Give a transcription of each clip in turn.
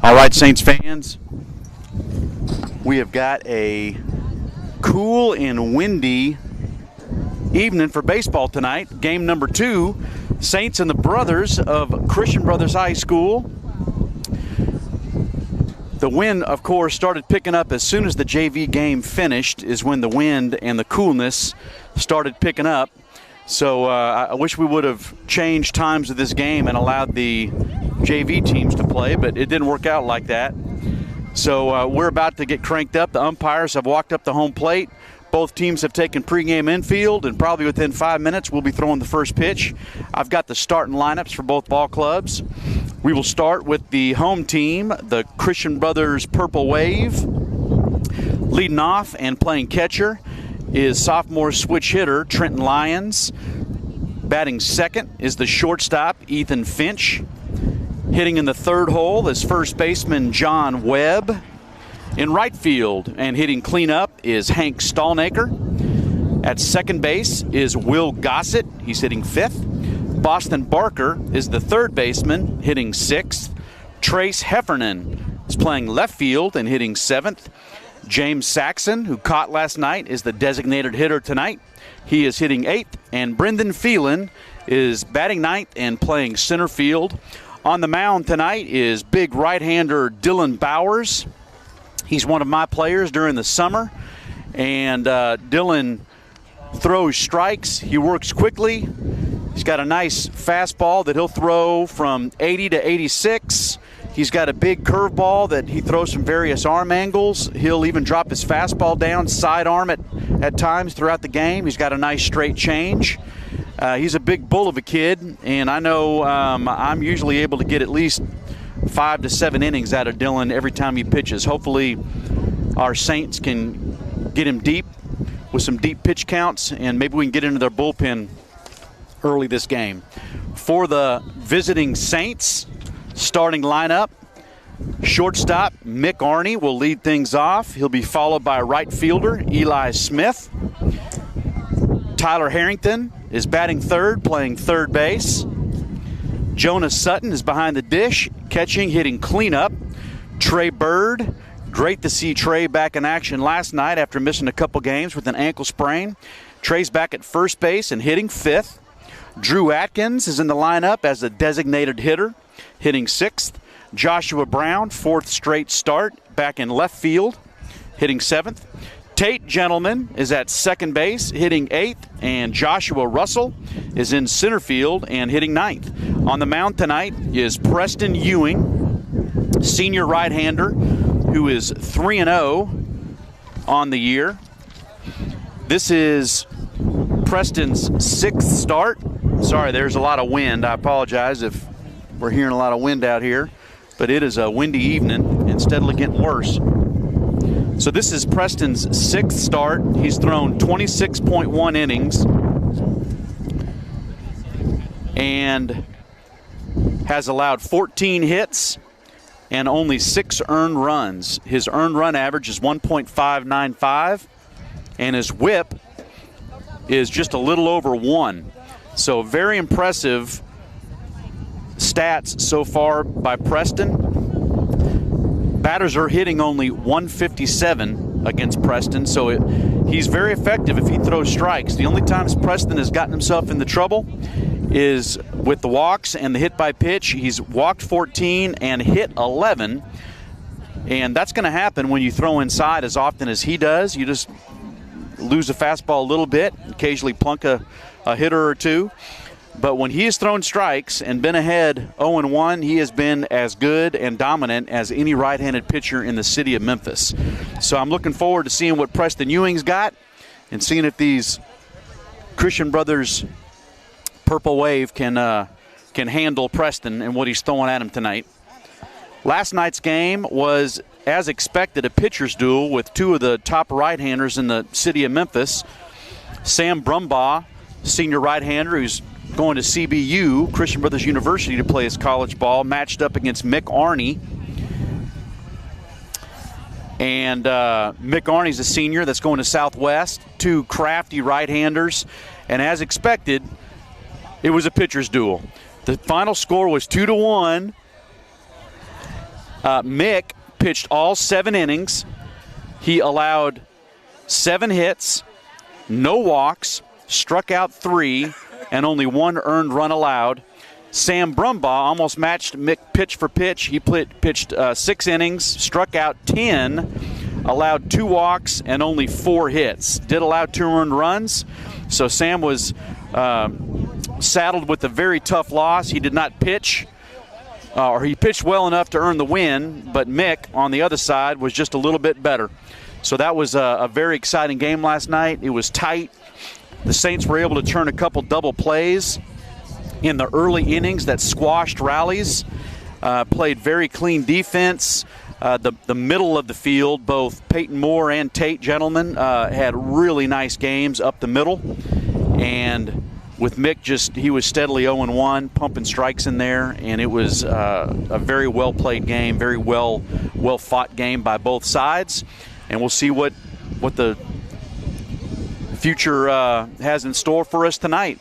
All right, Saints fans, we have got a cool and windy evening for baseball tonight. Game number 2, Saints and the Brothers of Christian Brothers High School. The wind, of course, started picking up as soon as the JV game finished, is when the wind and the coolness started picking up. So I wish we would have changed times of this game and allowed the JV teams to play, but it didn't work out like that. So we're about to get cranked up. The umpires have walked up the home plate. Both teams have taken pregame infield, and probably within 5 minutes we'll be throwing the first pitch. I've got the starting lineups for both ball clubs. We will start with the home team, the Christian Brothers Purple Wave. Leading off and playing catcher is sophomore switch hitter Trenton Lyons. Batting second is the shortstop Ethan Finch. Hitting in the third hole is first baseman John Webb. In right field and hitting cleanup is Hank Stallnaker. At second base is Will Gossett. He's hitting fifth. Boston Barker is the third baseman, hitting sixth. Trace Heffernan is playing left field and hitting seventh. James Saxon, who caught last night, is the designated hitter tonight. He is hitting eighth. And Brendan Phelan is batting ninth and playing center field. On the mound tonight is big right-hander Dylan Bowers. He's one of my players during the summer. And Dylan throws strikes. He works quickly. He's got a nice fastball that he'll throw from 80 to 86. He's got a big curveball that he throws from various arm angles. He'll even drop his fastball down, sidearm it at times throughout the game. He's got a nice straight change. He's a big bull of a kid, and I know I'm usually able to get at least 5 to 7 innings out of Dylan every time he pitches. Hopefully our Saints can get him deep with some deep pitch counts, and maybe we can get into their bullpen early this game. For the visiting Saints, starting lineup, shortstop Mick Arney will lead things off. He'll be followed by right fielder Eli Smith. Tyler Harrington is batting third, playing third base. Jonas Sutton is behind the dish, catching, hitting cleanup. Trey Bird, great to see Trey back in action last night after missing a couple games with an ankle sprain. Trey's back at first base and hitting fifth. Drew Atkins is in the lineup as a designated hitter, hitting sixth. Joshua Brown, fourth straight start, back in left field, hitting seventh. Tate Gentleman is at second base, hitting eighth, and Joshua Russell is in center field and hitting ninth. On the mound tonight is Preston Ewing, senior right-hander, who is 3-0 on the year. This is Preston's sixth start. Sorry, there's a lot of wind. I apologize if we're hearing a lot of wind out here, but it is a windy evening and steadily getting worse. So this is Preston's sixth start. He's thrown 26.1 innings and has allowed 14 hits and only 6 earned runs. His earned run average is 1.595, and his whip is just a little over 1. So very impressive stats so far by Preston. Batters are hitting only 157 against Preston, so he's very effective if he throws strikes. The only times Preston has gotten himself into trouble is with the walks and the hit by pitch. He's walked 14 and hit 11, and that's going to happen when you throw inside as often as he does. You just lose a fastball a little bit, occasionally plunk a hitter or two. But when he has thrown strikes and been ahead 0-1, he has been as good and dominant as any right-handed pitcher in the city of Memphis. So I'm looking forward to seeing what Preston Ewing's got and seeing if these Christian Brothers Purple Wave can handle Preston and what he's throwing at him tonight. Last night's game was, as expected, a pitcher's duel with two of the top right-handers in the city of Memphis. Sam Brumbaugh, senior right-hander who's going to CBU, Christian Brothers University, to play his college ball, matched up against Mick Arney. And Mick Arney's a senior that's going to Southwest, two crafty right-handers. And as expected, it was a pitcher's duel. The final score was 2-1. Mick pitched all 7 innings. He allowed 7 hits, no walks, struck out 3, and only 1 earned run allowed. Sam Brumbaugh almost matched Mick pitch for pitch. He pitched 6 innings, struck out 10, allowed 2 walks, and only 4 hits. Did allow 2 earned runs, so Sam was saddled with a very tough loss. He did not pitch, or he pitched well enough to earn the win, but Mick, on the other side, was just a little bit better. So that was a very exciting game last night. It was tight. The Saints were able to turn a couple double plays in the early innings that squashed rallies, played very clean defense. The middle of the field, both Peyton Moore and Tate Gentleman had really nice games up the middle. And with Mick, he was steadily 0-1, pumping strikes in there, and it was a very well-played game, very well-fought game by both sides. And we'll see what the future has in store for us tonight.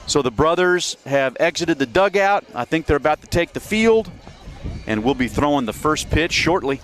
So the brothers have exited the dugout. I think they're about to take the field, and we'll be throwing the first pitch shortly.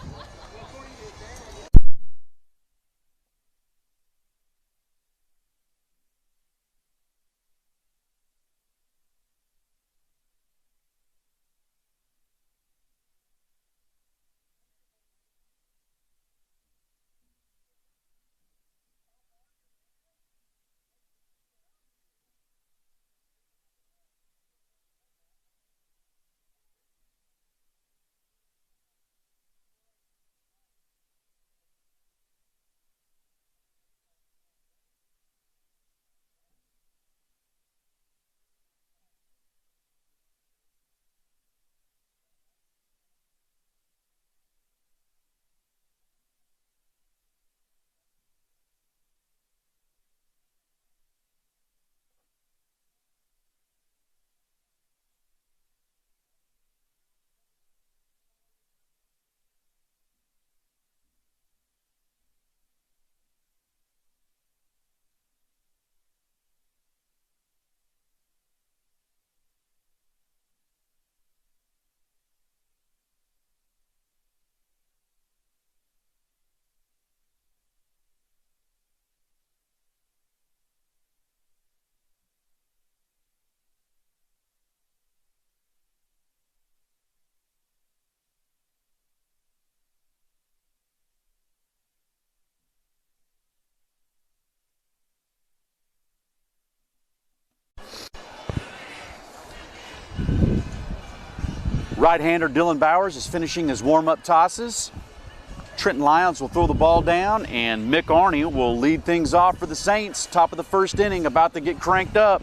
Right-hander Dylan Bowers is finishing his warm-up tosses. Trenton Lyons will throw the ball down, and Mick Arney will lead things off for the Saints. Top of the first inning, about to get cranked up.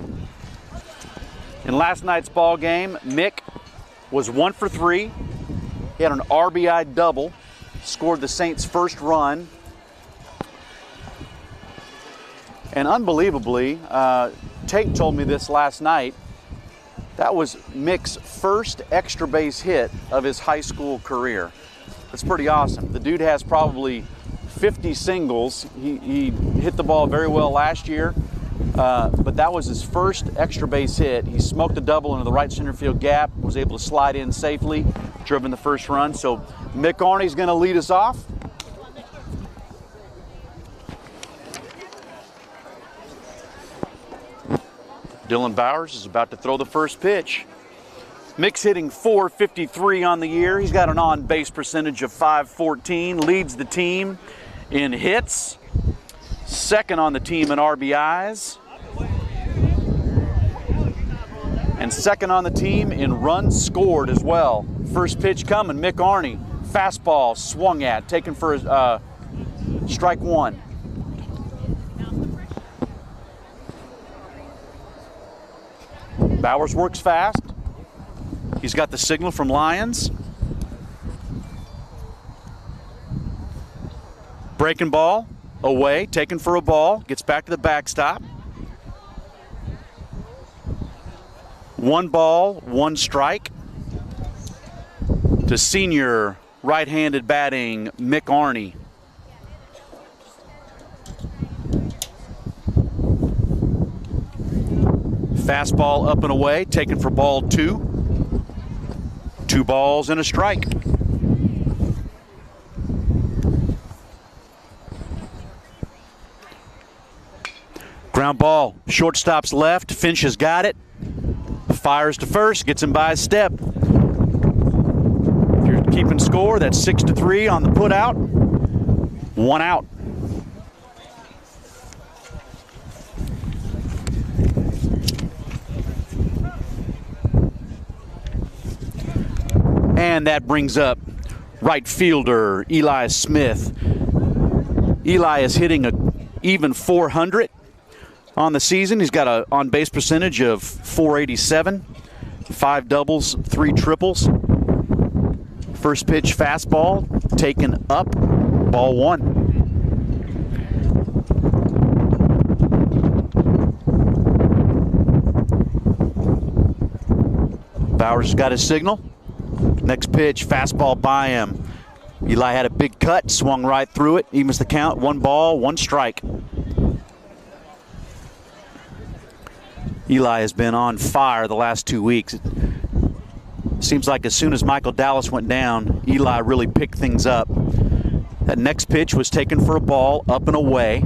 In last night's ball game, Mick was 1 for 3. He had an RBI double, scored the Saints' first run. And unbelievably, Tate told me this last night, that was Mick's first extra base hit of his high school career. That's pretty awesome. The dude has probably 50 singles. He hit the ball very well last year, but that was his first extra base hit. He smoked a double into the right center field gap, was able to slide in safely, driven the first run. So Mick Arney's going to lead us off. Dylan Bowers is about to throw the first pitch. Mick's hitting .453 on the year. He's got an on-base percentage of .514, leads the team in hits, second on the team in RBIs, and second on the team in runs scored as well. First pitch coming, Mick Arney, fastball swung at, taken for strike 1. Bowers works fast. He's got the signal from Lyons. Breaking ball, away, taken for a ball, gets back to the backstop. 1 ball, 1 strike to senior right-handed batting Mick Arney. Fastball up and away, taken for ball 2. 2 balls and a strike. Ground ball, shortstop's left. Finch has got it. Fires to first, gets him by a step. If you're keeping score, that's 6-3 on the put out. 1 out. And that brings up right fielder Eli Smith. Eli is hitting a even .400 on the season. He's got a on-base percentage of .487, 5 doubles, 3 triples. First pitch fastball taken up, ball 1. Bowers has got his signal. Next pitch, fastball by him. Eli had a big cut, swung right through it, evens the count, 1 ball, 1 strike. Eli has been on fire the last 2 weeks. It seems like as soon as Michael Dallas went down, Eli really picked things up. That next pitch was taken for a ball, up and away.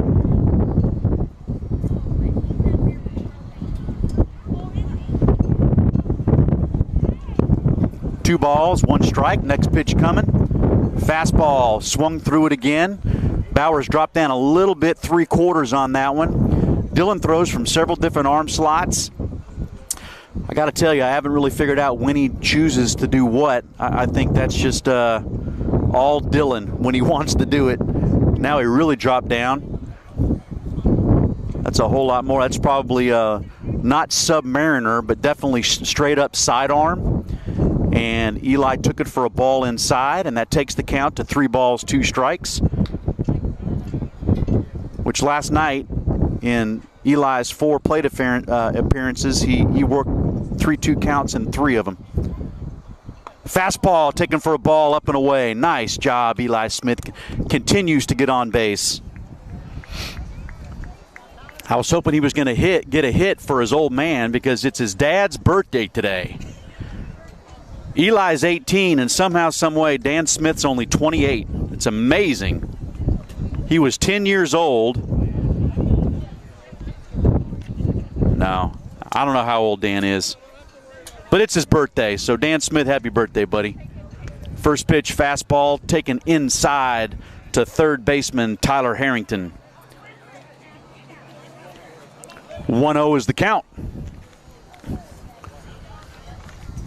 Two balls, 1 strike. Next pitch coming. Fastball, swung through it again. Bowers dropped down a little bit, 3/4 on that one. Dillon throws from several different arm slots. I got to tell you, I haven't really figured out when he chooses to do what. I think that's just all Dillon when he wants to do it. Now he really dropped down. That's a whole lot more. That's probably not Submariner, but definitely straight up sidearm. And Eli took it for a ball inside, and that takes the count to 3 balls, 2 strikes. Which last night, in Eli's 4 plate appearances, he worked 3-2 counts in 3 of them. Fastball taken for a ball, up and away. Nice job, Eli Smith continues to get on base. I was hoping he was going to get a hit for his old man because it's his dad's birthday today. Eli's 18, and somehow, someway, Dan Smith's only 28. It's amazing. He was 10 years old. No, I don't know how old Dan is. But it's his birthday, so Dan Smith, happy birthday, buddy. First pitch fastball taken inside to third baseman Tyler Harrington. 1-0 is the count.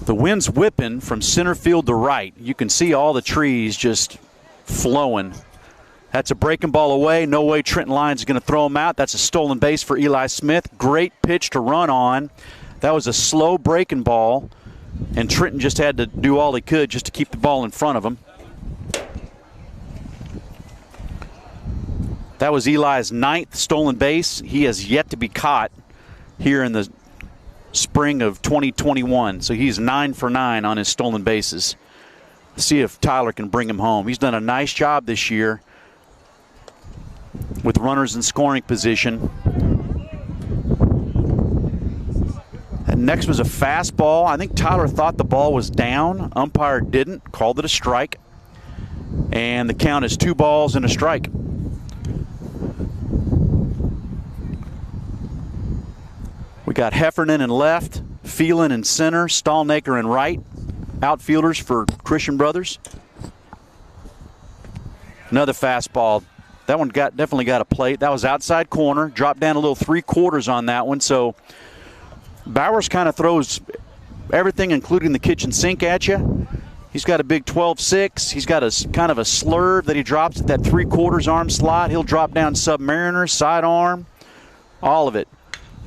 The wind's whipping from center field to right. You can see all the trees just flowing. That's a breaking ball away. No way Trenton Lyons is going to throw him out. That's a stolen base for Eli Smith. Great pitch to run on. That was a slow breaking ball, and Trenton just had to do all he could just to keep the ball in front of him. That was Eli's 9th stolen base. He has yet to be caught here in the spring of 2021. So he's 9 for 9 on his stolen bases. See if Tyler can bring him home. He's done a nice job this year with runners in scoring position. And next was a fastball. I think Tyler thought the ball was down. Umpire didn't. Called it a strike. And the count is 2 balls and a strike. We got Heffernan in left, Phelan in center, Stallnaker in right. Outfielders for Christian Brothers. Another fastball. That one definitely got a plate. That was outside corner. Dropped down a little 3/4 on that one. So Bowers kind of throws everything, including the kitchen sink, at you. He's got a big 12-6. He's got a kind of a slurve that he drops at that 3/4 arm slot. He'll drop down Submariner, sidearm, all of it.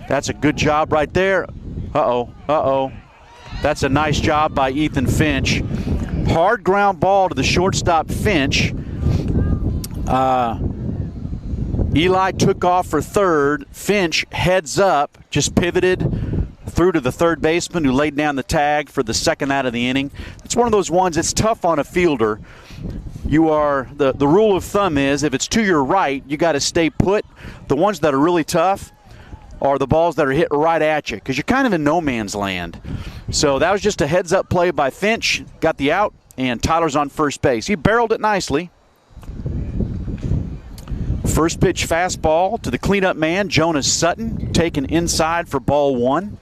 That's a good job right there. Uh-oh. That's a nice job by Ethan Finch. Hard ground ball to the shortstop Finch. Eli took off for third. Finch heads up, just pivoted through to the third baseman who laid down the tag for the second out of the inning. It's one of those ones that's tough on a fielder. The rule of thumb is if it's to your right, you got to stay put. The ones that are really tough are the balls that are hit right at you because you're kind of in no man's land. So that was just a heads-up play by Finch. Got the out, and Tyler's on first base. He barreled it nicely. First pitch fastball to the cleanup man, Jonas Sutton, taken inside for ball 1.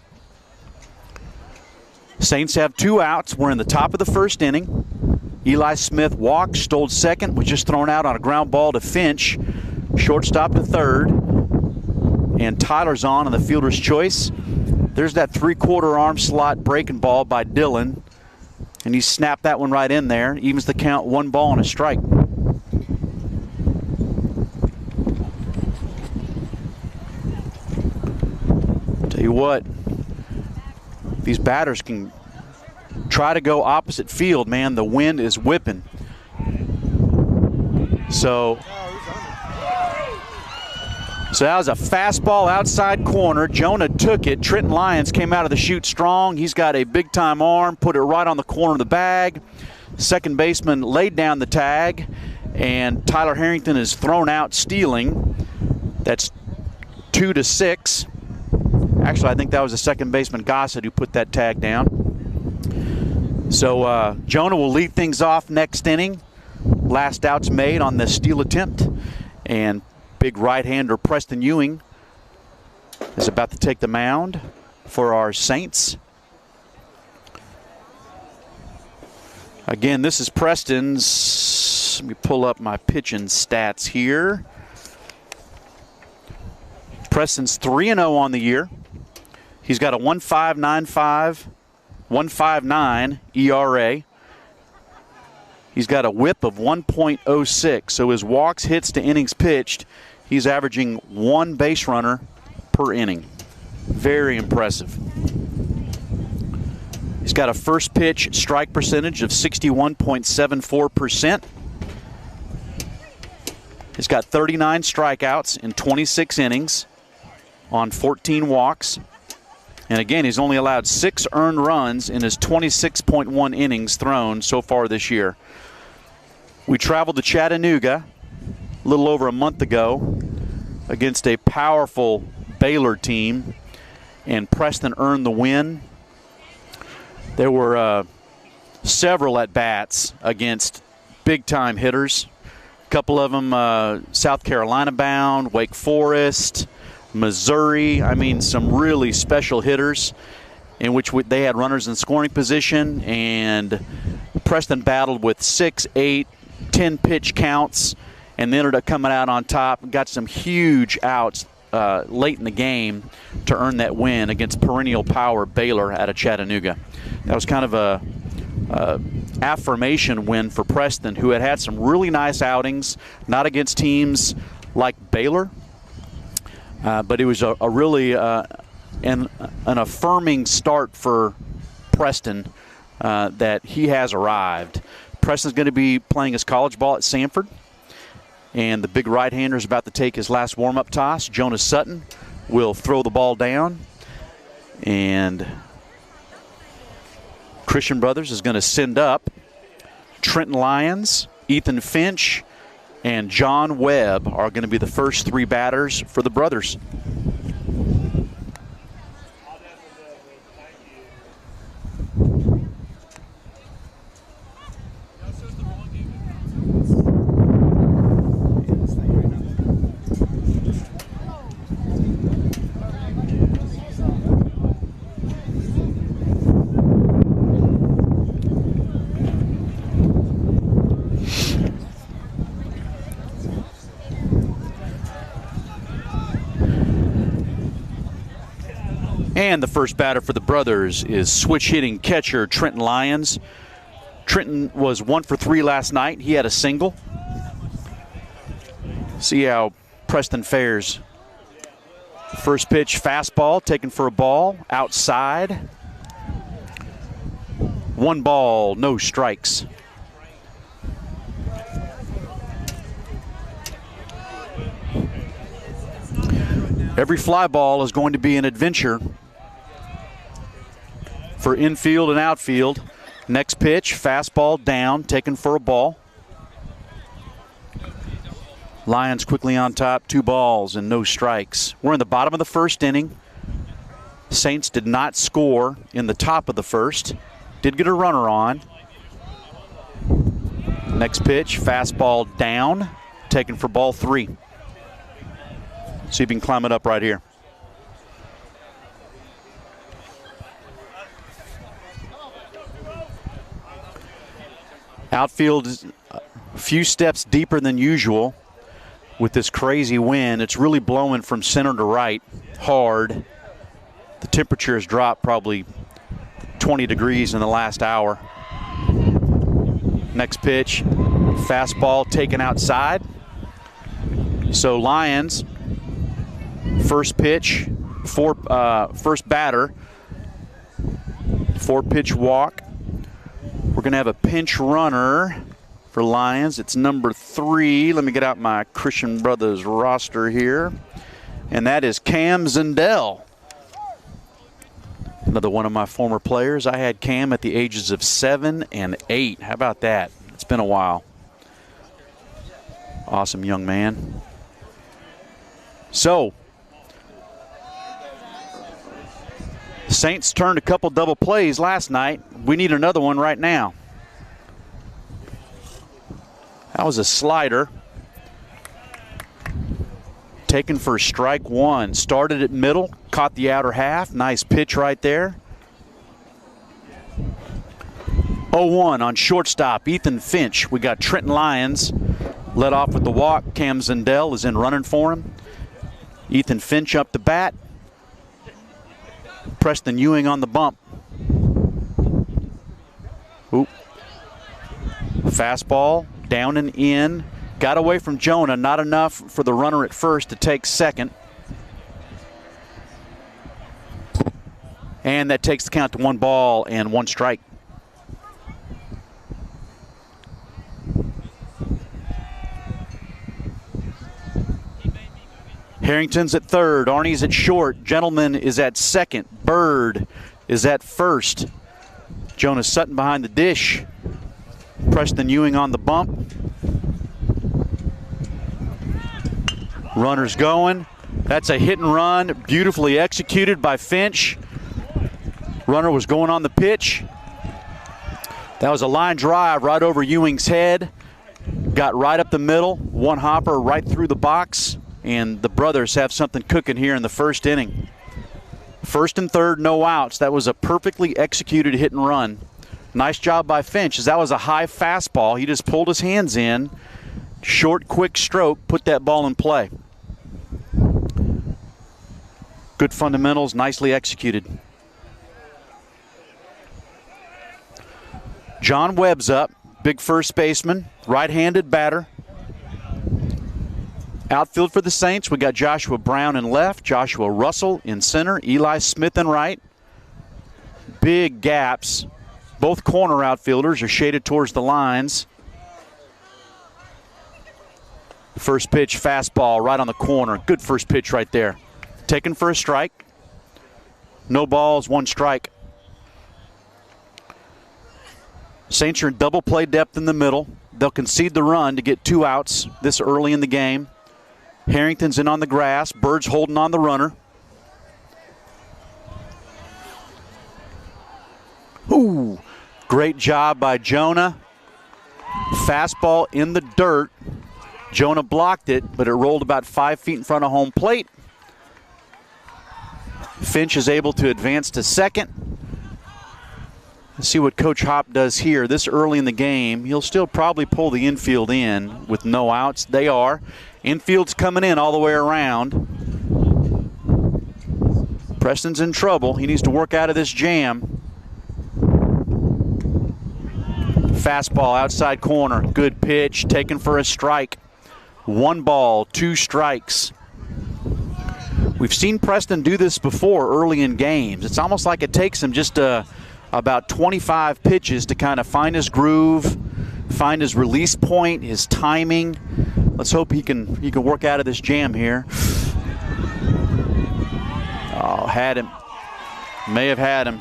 Saints have 2 outs. We're in the top of the first inning. Eli Smith walked, stole second, was just thrown out on a ground ball to Finch. Shortstop to third. And Tyler's on the fielder's choice. There's that 3/4 arm slot breaking ball by Dillon. And he snapped that one right in there. Evens the count, 1 ball and a strike. Tell you what, these batters can try to go opposite field, man. The wind is whipping. So that was a fastball outside corner. Jonah took it. Trenton Lyons came out of the chute strong. He's got a big-time arm, put it right on the corner of the bag. Second baseman laid down the tag, and Tyler Harrington is thrown out stealing. That's 2-6. Actually, I think that was the second baseman, Gossett, who put that tag down. So Jonah will lead things off next inning. Last out's made on the steal attempt. And big right-hander Preston Ewing is about to take the mound for our Saints. Again, this is Preston's. Let me pull up my pitching stats here. Preston's 3-0 on the year. He's got a 1.595, 1.59 ERA. He's got a whip of 1.06. So his walks, hits to innings pitched, he's averaging 1 base runner per inning. Very impressive. He's got a first pitch strike percentage of 61.74%. He's got 39 strikeouts in 26 innings on 14 walks. And again, he's only allowed 6 earned runs in his 26.1 innings thrown so far this year. We traveled to Chattanooga a little over a month ago against a powerful Baylor team, and Preston earned the win. There were several at-bats against big-time hitters. A couple of them South Carolina bound, Wake Forest, Missouri. I mean, some really special hitters in which they had runners in scoring position, and Preston battled with 6, 8, 10 pitch counts, and then ended up coming out on top and got some huge outs late in the game to earn that win against perennial power Baylor out of Chattanooga. That was kind of a affirmation win for Preston, who had some really nice outings, not against teams like Baylor, but it was a really an affirming start for Preston that he has arrived. Preston's going to be playing his college ball at Samford, and the big right-hander is about to take his last warm-up toss. Jonas Sutton will throw the ball down, and Christian Brothers is going to send up Trenton Lyons, Ethan Finch, and John Webb are going to be the first 3 batters for the Brothers. And the first batter for the Brothers is switch-hitting catcher Trenton Lyons. Trenton was 1 for 3 last night. He had a single. See how Preston fares. First pitch, fastball, taken for a ball, outside. 1 ball, no strikes. Every fly ball is going to be an adventure for infield and outfield. Next pitch, fastball down, taken for a ball. Lions quickly on top, 2 balls and no strikes. We're in the bottom of the first inning. Saints did not score in the top of the first. Did get a runner on. Next pitch, fastball down, taken for ball 3. See if he can climb it up right here. Outfield is a few steps deeper than usual with this crazy wind. It's really blowing from center to right hard. The temperature has dropped probably 20 degrees in the last hour. Next pitch, fastball taken outside. So Lions, first pitch, first batter, 4-pitch walk. We're going to have a pinch runner for Lions. It's number 3. Let me get out my Christian Brothers roster here. And that is Cam Zindell. Another one of my former players. I had Cam at the ages of 7 and 8. How about that? It's been a while. Awesome young man. So, Saints turned a couple double plays last night. We need another one right now. That was a slider. Taken for strike 1. Started at middle, caught the outer half. Nice pitch right there. 0-1 on shortstop, Ethan Finch. We got Trenton Lyons led off with the walk. Cam Zindell is in running for him. Ethan Finch up the bat. Preston Ewing on the bump. Oop. Fastball down and in. Got away from Jonah. Not enough for the runner at first to take second. And that takes the count to 1 ball and 1 strike. Harrington's at third. Arnie's at short. Gentleman is at second. Bird is at first. Jonas Sutton behind the dish. Preston Ewing on the bump. Runners going. That's a hit and run. Beautifully executed by Finch. Runner was going on the pitch. That was a line drive right over Ewing's head. Got right up the middle. 1 hopper right through the box. And the brothers have something cooking here in the first inning. First and third, no outs. That was a perfectly executed hit and run. Nice job by Finch, as that was a high fastball. He just pulled his hands in. Short, quick stroke, put that ball in play. Good fundamentals, nicely executed. John Webb's up, big first baseman, right-handed batter. Outfield for the Saints, we got Joshua Brown in left, Joshua Russell in center, Eli Smith in right. Big gaps. Both corner outfielders are shaded towards the lines. First pitch, fastball right on the corner. Good first pitch right there. Taken for a strike. No balls, 1 strike. Saints are in double play depth in the middle. They'll concede the run to get 2 outs this early in the game. Harrington's in on the grass. Bird's holding on the runner. Ooh, great job by Jonah. Fastball in the dirt. Jonah blocked it, but it rolled about 5 feet in front of home plate. Finch is able to advance to second. Let's see what Coach Hopp does here. This early in the game, he'll still probably pull the infield in with no outs. They are. Infield's coming in all the way around. Preston's in trouble. He needs to work out of this jam. Fastball outside corner. Good pitch. Taken for a strike. 1 ball, 2 strikes. We've seen Preston do this before early in games. It's almost like it takes him just about 25 pitches to kind of find his groove, find his release point, his timing. Let's hope he can work out of this jam here. Oh, had him. May have had him.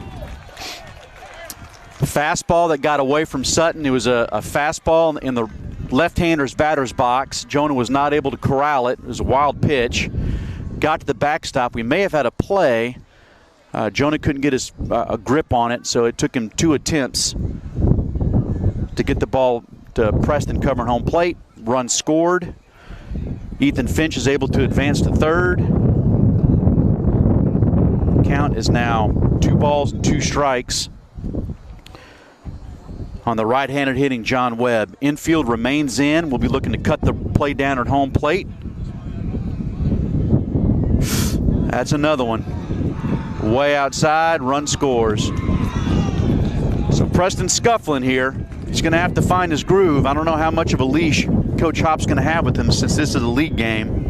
Fastball that got away from Sutton. It was a fastball in the left-hander's batter's box. Jonah was not able to corral it. It was a wild pitch. Got to the backstop. We may have had a play. Jonah couldn't get a grip on it, so it took him 2 attempts to get the ball to Preston covering home plate. Run scored. Ethan Finch is able to advance to third. Count is now 2 balls and 2 strikes on the right-handed hitting John Webb. Infield remains in. We'll be looking to cut the play down at home plate. That's another one. Way outside, run scores. So Preston scuffling here. He's going to have to find his groove. I don't know how much of a leash Coach Hop's going to have with him since this is a league game.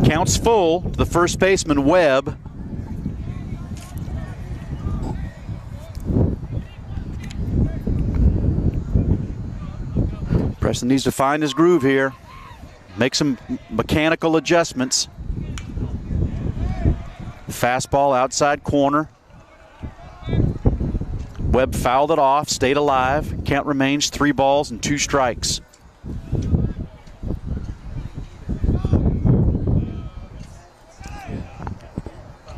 Counts full to the first baseman, Webb. Preston needs to find his groove here. Make some mechanical adjustments. Fastball outside corner. Webb fouled it off, stayed alive. Count remains 3 balls and 2 strikes.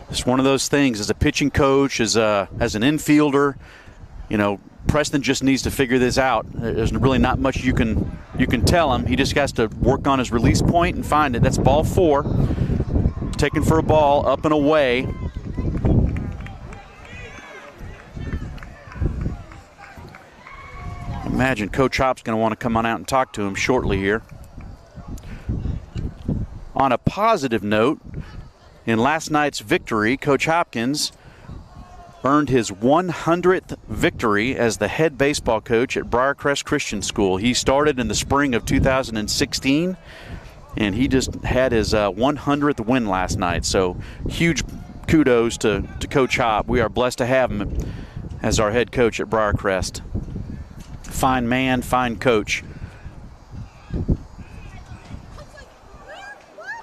It's one of those things as a pitching coach, as an infielder, you know, Preston just needs to figure this out. There's really not much you can tell him. He just has to work on his release point and find it. That's ball 4. Taken for a ball, up and away. Imagine Coach Hop's going to want to come on out and talk to him shortly here. On a positive note, in last night's victory, Coach Hopkins earned his 100th victory as the head baseball coach at Briarcrest Christian School. He started in the spring of 2016, and he just had his 100th win last night. So huge kudos to Coach Hop. We are blessed to have him as our head coach at Briarcrest. Fine man, fine coach.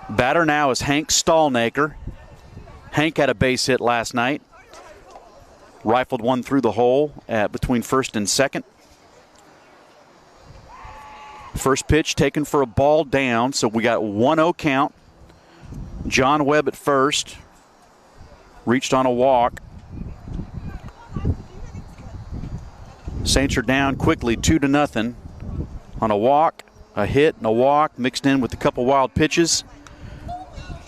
Batter now is Hank Stallnaker. Hank had a base hit last night. Rifled one through the hole between first and second. First pitch taken for a ball down, so we got 1-0 count. John Webb at first. Reached on a walk. Saints are down quickly, 2-0. On a walk, a hit, and a walk, mixed in with a couple wild pitches.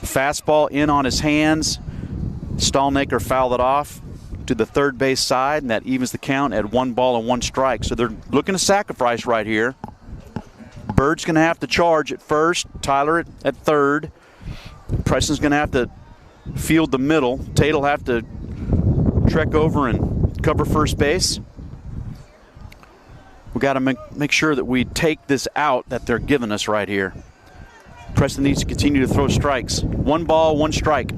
Fastball in on his hands. Stallnaker fouled it off to the third base side, and that evens the count at 1 ball and 1 strike. So they're looking to sacrifice right here. Bird's going to have to charge at first. Tyler at third. Preston's going to have to field the middle. Tate'll have to trek over and cover first base. We got to make sure that we take this out that they're giving us right here. Preston needs to continue to throw strikes. 1 ball, 1 strike.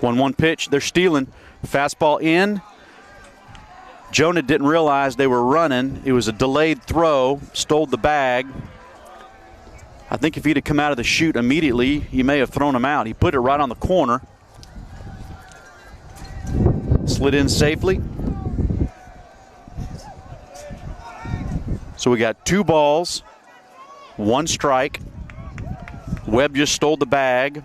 One pitch. They're stealing. Fastball in. Jonah didn't realize they were running. It was a delayed throw. Stole the bag. I think if he'd have come out of the chute immediately, he may have thrown him out. He put it right on the corner. Slid in safely. So we got 2 balls, 1 strike. Webb just stole the bag.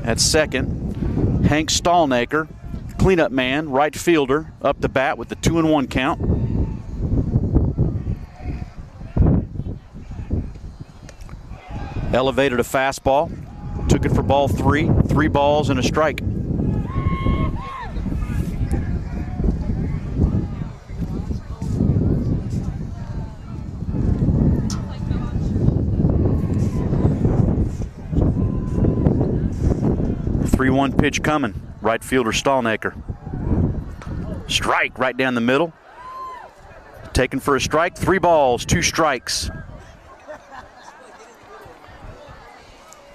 At second, Hank Stallnaker, cleanup man, right fielder, up the bat with the 2-1 count. Elevated a fastball, took it for ball 3, 3 balls and a strike. .31 pitch coming. Right fielder Stallnaker. Strike right down the middle. Taken for a strike. 3 balls, 2 strikes.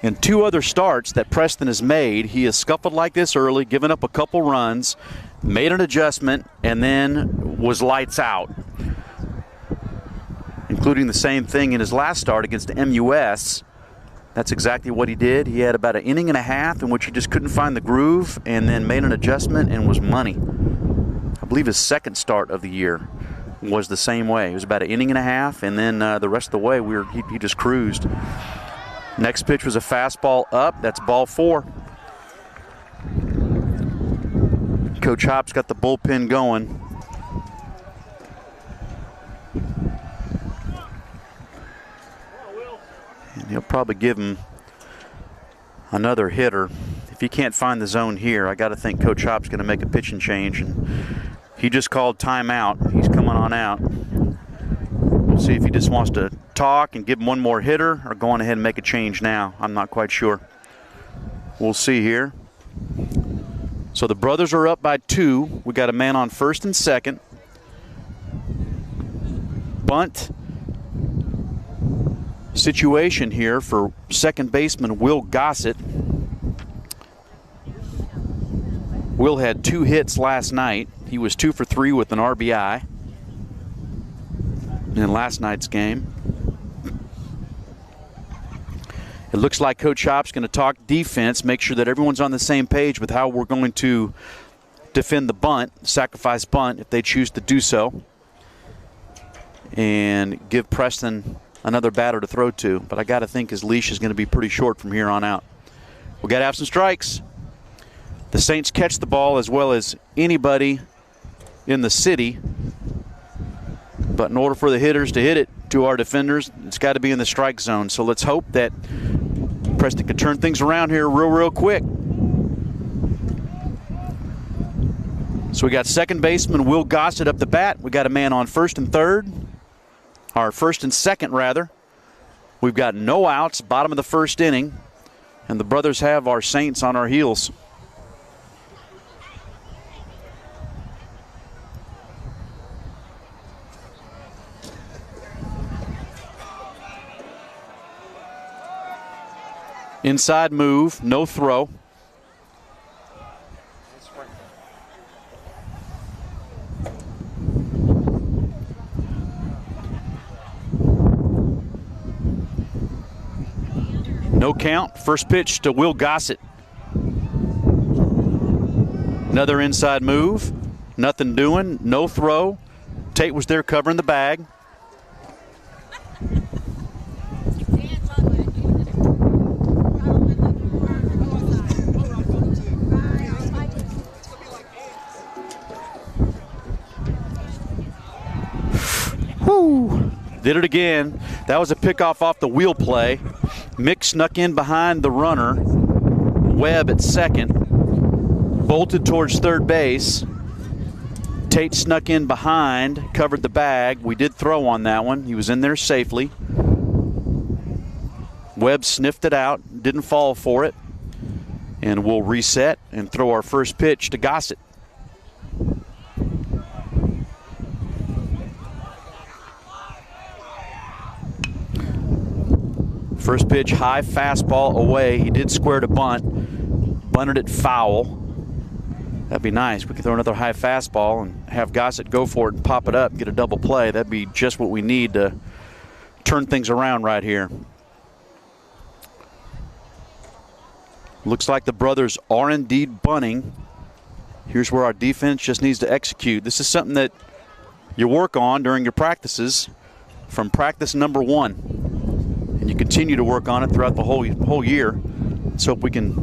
In 2 other starts that Preston has made, he has scuffled like this early, given up a couple runs, made an adjustment, and then was lights out. Including the same thing in his last start against MUS. That's exactly what he did. He had about 1.5 innings in which he just couldn't find the groove and then made an adjustment and was money. I believe his second start of the year was the same way. It was about an inning and a half, and then the rest of the way he just cruised. Next pitch was a fastball up. That's ball 4. Coach Hop's got the bullpen going. And he'll probably give him another hitter. If he can't find the zone here, I got to think Coach Hop's going to make a pitching change. And he just called timeout. He's coming on out. We'll see if he just wants to talk and give him one more hitter or go on ahead and make a change now. I'm not quite sure. We'll see here. So the brothers are up by 2. We got a man on first and second. Bunt situation here for second baseman Will Gossett. Will had 2 hits last night. He was 2 for 3 with an RBI in last night's game. It looks like Coach Hop's going to talk defense, make sure that everyone's on the same page with how we're going to defend the bunt, sacrifice bunt if they choose to do so, and give Preston another batter to throw to. But I got to think his leash is going to be pretty short from here on out. We got to have some strikes. The Saints catch the ball as well as anybody in the city. But in order for the hitters to hit it to our defenders, it's got to be in the strike zone. So let's hope that Preston can turn things around here real quick. So we got second baseman Will Gossett up the bat. We got a man on first and third. Or first and second, rather. We've got no outs, bottom of the first inning. And the brothers have our Saints on our heels. Inside move, no throw. No count. First pitch to Will Gossett. Another inside move. Nothing doing. No throw. Tate was there covering the bag. Did it again. That was a pickoff off the wheel play. Mick snuck in behind the runner. Webb at second. Bolted towards third base. Tate snuck in behind, covered the bag. We did throw on that one. He was in there safely. Webb sniffed it out, didn't fall for it. And we'll reset and throw our first pitch to Gossett. First pitch, high fastball away. He did square to bunt. Bunted it foul. That'd be nice. We could throw another high fastball and have Gossett go for it and pop it up, get a double play. That'd be just what we need to turn things around right here. Looks like the brothers are indeed bunting. Here's where our defense just needs to execute. This is something that you work on during your practices from practice number 1. And you continue to work on it throughout the whole year. Let's hope we can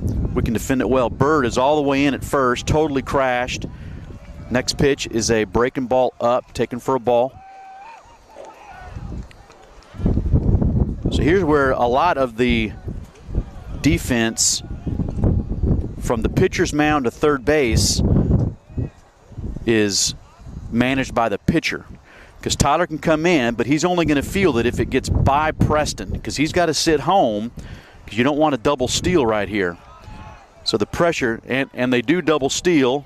defend it well. Bird is all the way in at first, totally crashed. Next pitch is a breaking ball up, taken for a ball. So here's where a lot of the defense from the pitcher's mound to third base is managed by the pitcher. Because Tyler can come in, but he's only going to field it if it gets by Preston, because he's got to sit home, because you don't want a double steal right here. So the pressure, and they do double steal.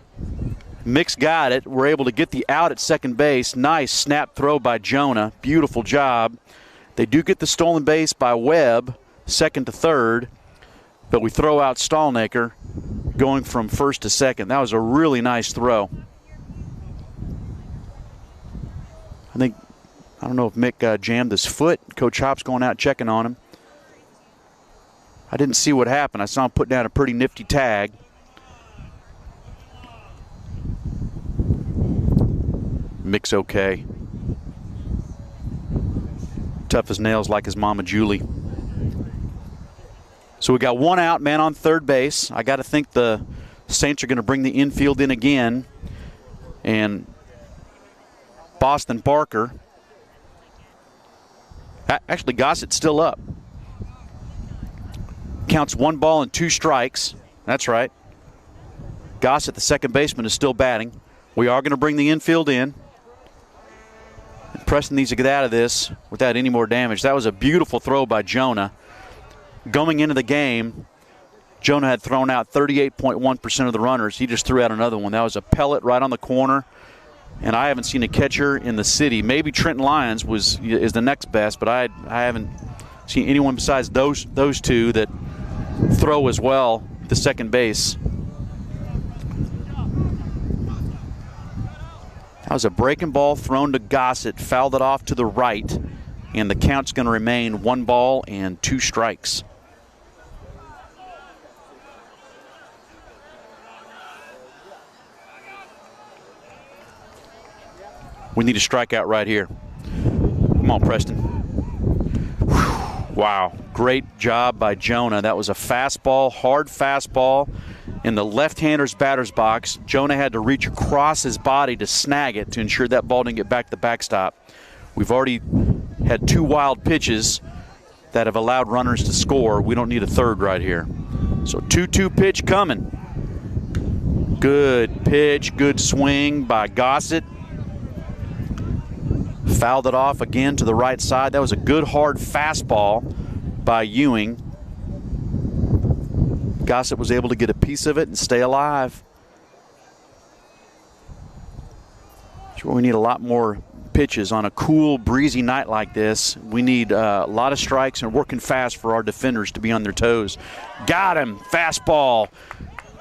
Mick's got it. We're able to get the out at second base. Nice snap throw by Jonah. Beautiful job. They do get the stolen base by Webb, second to third, but we throw out Stallnaker going from first to second. That was a really nice throw. I don't know if Mick jammed his foot. Coach Hop's going out checking on him. I didn't see what happened. I saw him put down a pretty nifty tag. Mick's okay. Tough as nails like his mama Julie. So we got one out, man on third base. I got to think the Saints are going to bring the infield in again. And Boston Barker. Actually, Gossett's still up. Counts 1 ball and 2 strikes. That's right. Gossett, the second baseman, is still batting. We are going to bring the infield in. And Preston needs to get out of this without any more damage. That was a beautiful throw by Jonah. Going into the game, Jonah had thrown out 38.1% of the runners. He just threw out another one. That was a pellet right on the corner. And I haven't seen a catcher in the city. Maybe Trenton Lyons is the next best, but I haven't seen anyone besides those two that throw as well to second base. That was a breaking ball thrown to Gossett, fouled it off to the right, and the count's going to remain 1 ball and 2 strikes. We need a strikeout right here. Come on, Preston. Whew. Wow, great job by Jonah. That was a fastball, hard fastball in the left-hander's batter's box. Jonah had to reach across his body to snag it to ensure that ball didn't get back to the backstop. We've already had 2 wild pitches that have allowed runners to score. We don't need a third right here. So 2-2 pitch coming. Good pitch, good swing by Gossett. Fouled it off again to the right side. That was a good hard fastball by Ewing. Gossett was able to get a piece of it and stay alive. Sure, we need a lot more pitches on a cool, breezy night like this. We need a lot of strikes and working fast for our defenders to be on their toes. Got him. Fastball.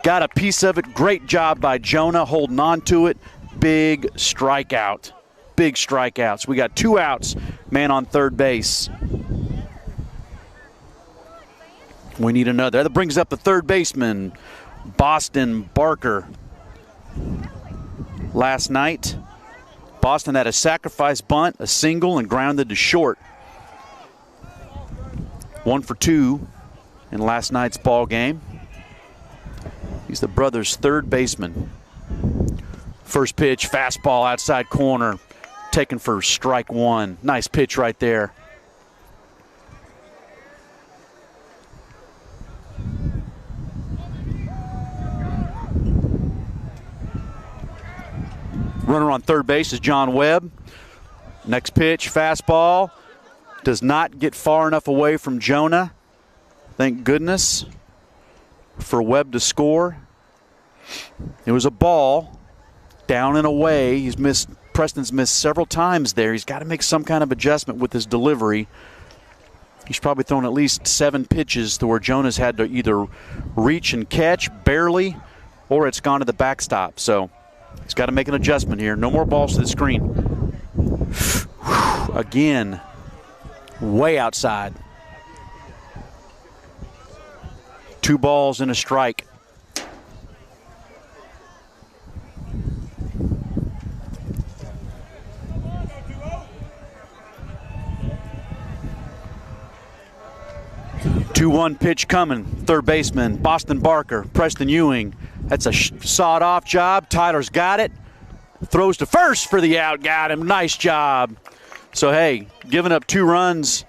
Got a piece of it. Great job by Jonah holding on to it. Big strikeout. Big strikeouts. We got 2 outs, man on third base. We need another. That brings up the third baseman, Boston Barker. Last night, Boston had a sacrifice bunt, a single, and grounded to short. 1 for 2 in last night's ball game. He's the brothers' third baseman. First pitch, fastball outside corner. Taken for strike 1. Nice pitch right there. Runner on third base is John Webb. Next pitch, fastball. Does not get far enough away from Jonah. Thank goodness for Webb to score. It was a ball. Down and away. Preston's missed several times there. He's got to make some kind of adjustment with his delivery. He's probably thrown at least 7 pitches to where Jonah's had to either reach and catch barely, or it's gone to the backstop. So he's got to make an adjustment here. No more balls to the screen. Again, way outside. 2 balls and a strike. The 2-1 pitch coming. Third baseman, Boston Barker, Preston Ewing. That's a sawed-off job. Tyler's got it. Throws to first for the out. Got him. Nice job. So, hey, giving up 2 runs,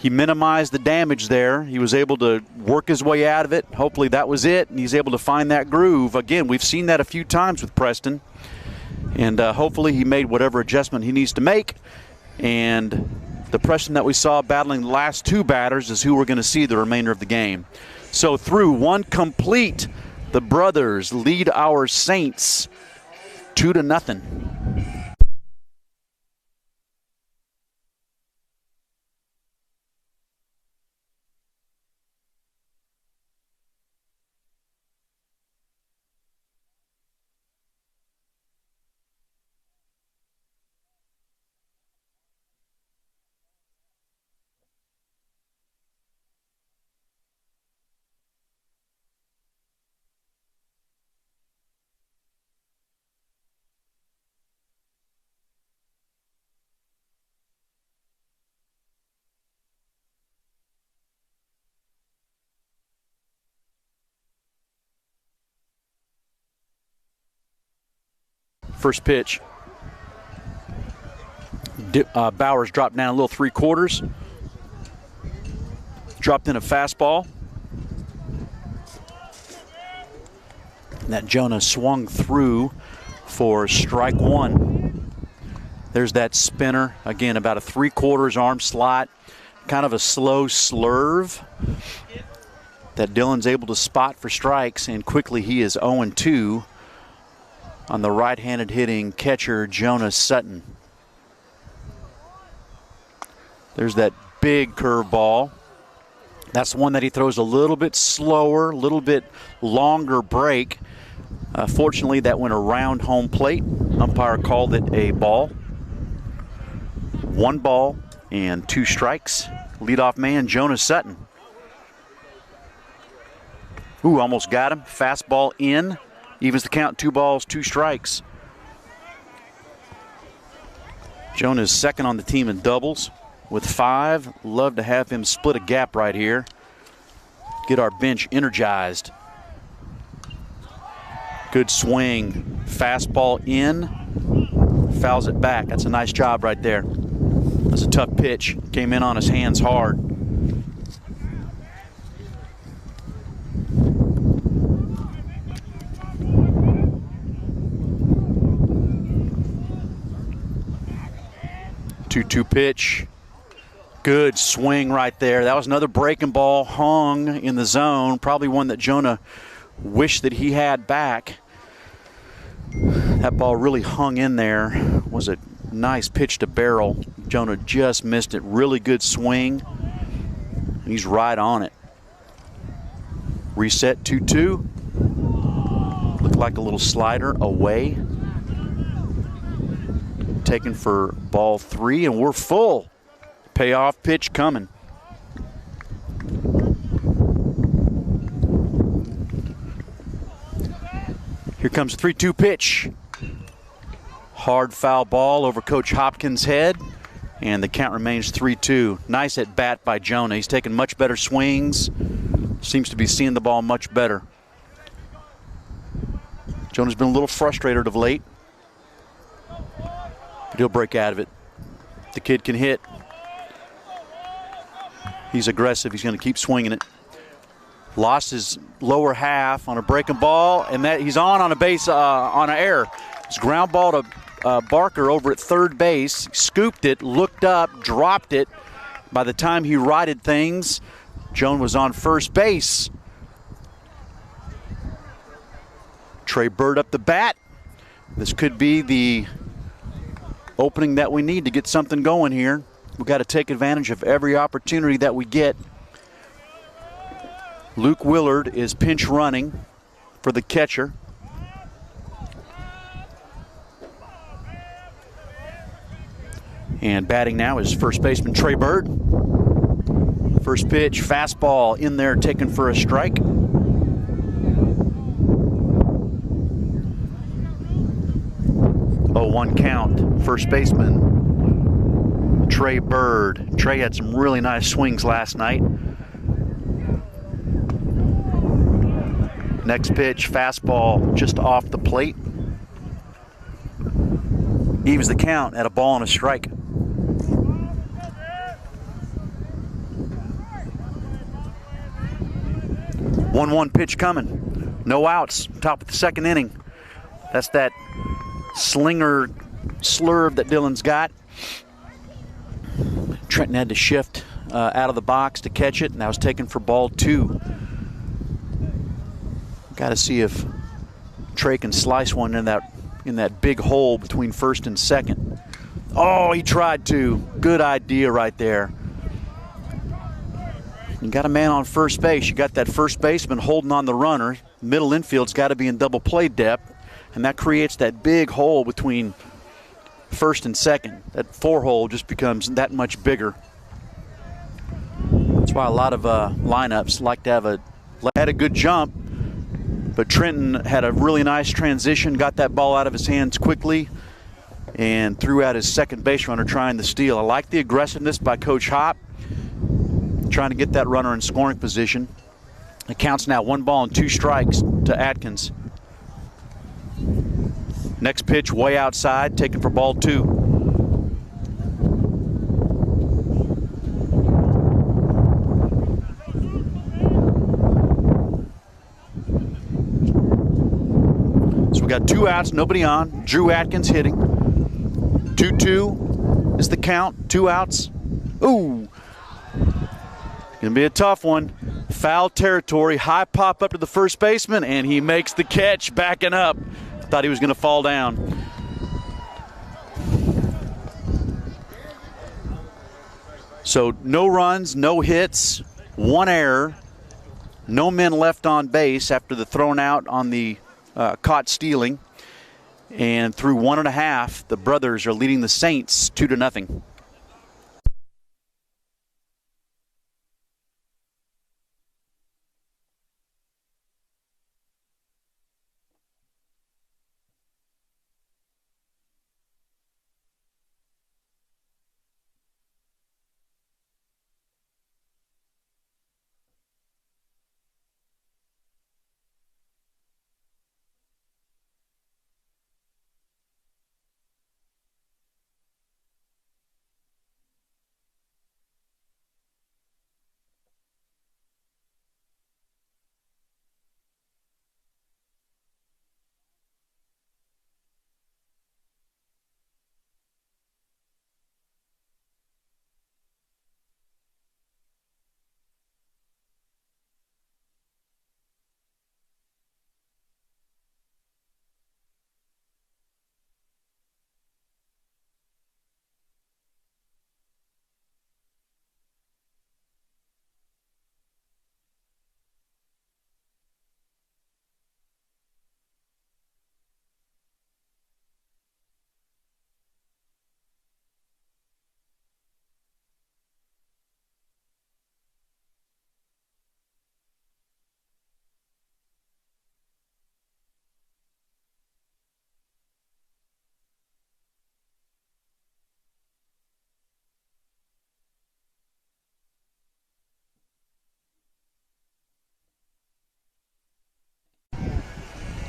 he minimized the damage there. He was able to work his way out of it. Hopefully that was it, and he's able to find that groove. Again, we've seen that a few times with Preston, and hopefully he made whatever adjustment he needs to make. And the Preston that we saw battling the last 2 batters is who we're going to see the remainder of the game. So through 1 complete, the brothers lead our Saints 2-0. First pitch. Bowers dropped down a little 3/4. Dropped in a fastball. And that Jonas swung through for strike one. There's that spinner. Again, about a 3/4 arm slot. Kind of a slow slurve that Dylan's able to spot for strikes, and quickly he is 0-2 on the right-handed hitting catcher, Jonas Sutton. There's that big curveball. That's the one that he throws a little bit slower, a little bit longer break. Fortunately, that went around home plate. Umpire called it a ball. 1 ball and 2 strikes. Leadoff man, Jonas Sutton. Ooh, almost got him. Fastball in. Evens the count, 2 balls, 2 strikes. Jonas second on the team in doubles with 5. Love to have him split a gap right here. Get our bench energized. Good swing. Fastball in. Fouls it back. That's a nice job right there. That's a tough pitch. Came in on his hands hard. Two pitch. Good swing right there. That was another breaking ball, hung in the zone. Probably one that Jonah wished that he had back. That ball really hung in there. Was a nice pitch to barrel. Jonah just missed it. Really good swing. He's right on it. Reset 2-2. Looked like a little slider away. Taken for ball 3, and we're full. Payoff pitch coming. Here comes a 3-2 pitch. Hard foul ball over Coach Hopkins' head, and the count remains 3-2. Nice at bat by Jonah. He's taking much better swings. Seems to be seeing the ball much better. Jonah's been a little frustrated of late, but he'll break out of it. The kid can hit. He's aggressive. He's going to keep swinging it. Lost his lower half on a breaking ball, and that he's on a base on an error. It's ground ball to Barker over at third base. Scooped it, looked up, dropped it. By the time he righted things, Joan was on first base. Trey Bird up the bat. This could be the opening that we need to get something going here. We've got to take advantage of every opportunity that we get. Luke Willard is pinch running for the catcher. And batting now is first baseman Trey Bird. First pitch, fastball in there, taken for a strike. 0-1 count. First baseman Trey Bird. Trey had some really nice swings last night. Next pitch, fastball just off the plate. Evens the count at a ball and a strike. One pitch coming. No outs. Top of the second inning. That's that slinger slurve that Dylan's got. Trenton had to shift out of the box to catch it, and that was taken for ball 2. Got to see if Trey can slice one in that big hole between first and second. Oh, he tried to. Good idea right there. You got a man on first base. You got that first baseman holding on the runner. Middle infield's got to be in double play depth, and that creates that big hole between first and second. That 4-hole just becomes that much bigger. That's why a lot of lineups like to had a good jump, but Trenton had a really nice transition, got that ball out of his hands quickly, and threw out his second base runner trying to steal. I like the aggressiveness by Coach Hop, trying to get that runner in scoring position. It counts now 1 ball and 2 strikes to Atkins. Next pitch way outside, taken for ball 2. So we got 2 outs, nobody on. Drew Atkins hitting. 2-2 is the count. 2 outs. Ooh. Gonna be a tough one. Foul territory. High pop up to the first baseman, and he makes the catch, backing up. Thought he was gonna fall down. So no runs, no hits, 1 error, no men left on base after the thrown out on the caught stealing. And through 1.5, the brothers are leading the Saints 2-0.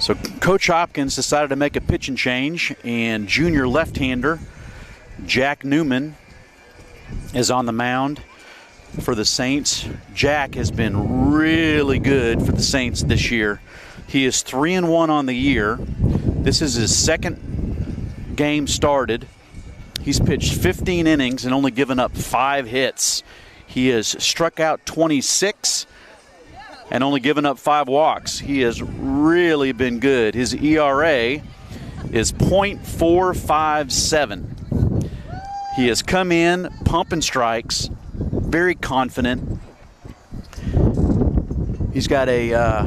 So Coach Hopkins decided to make a pitching change, and junior left-hander Jack Newman is on the mound for the Saints. Jack has been really good for the Saints this year. He is 3-1 on the year. This is his second game started. He's pitched 15 innings and only given up 5 hits. He has struck out 26 and only given up 5 walks. He has really been good. His ERA is .457. He has come in pumping strikes, very confident. He's got a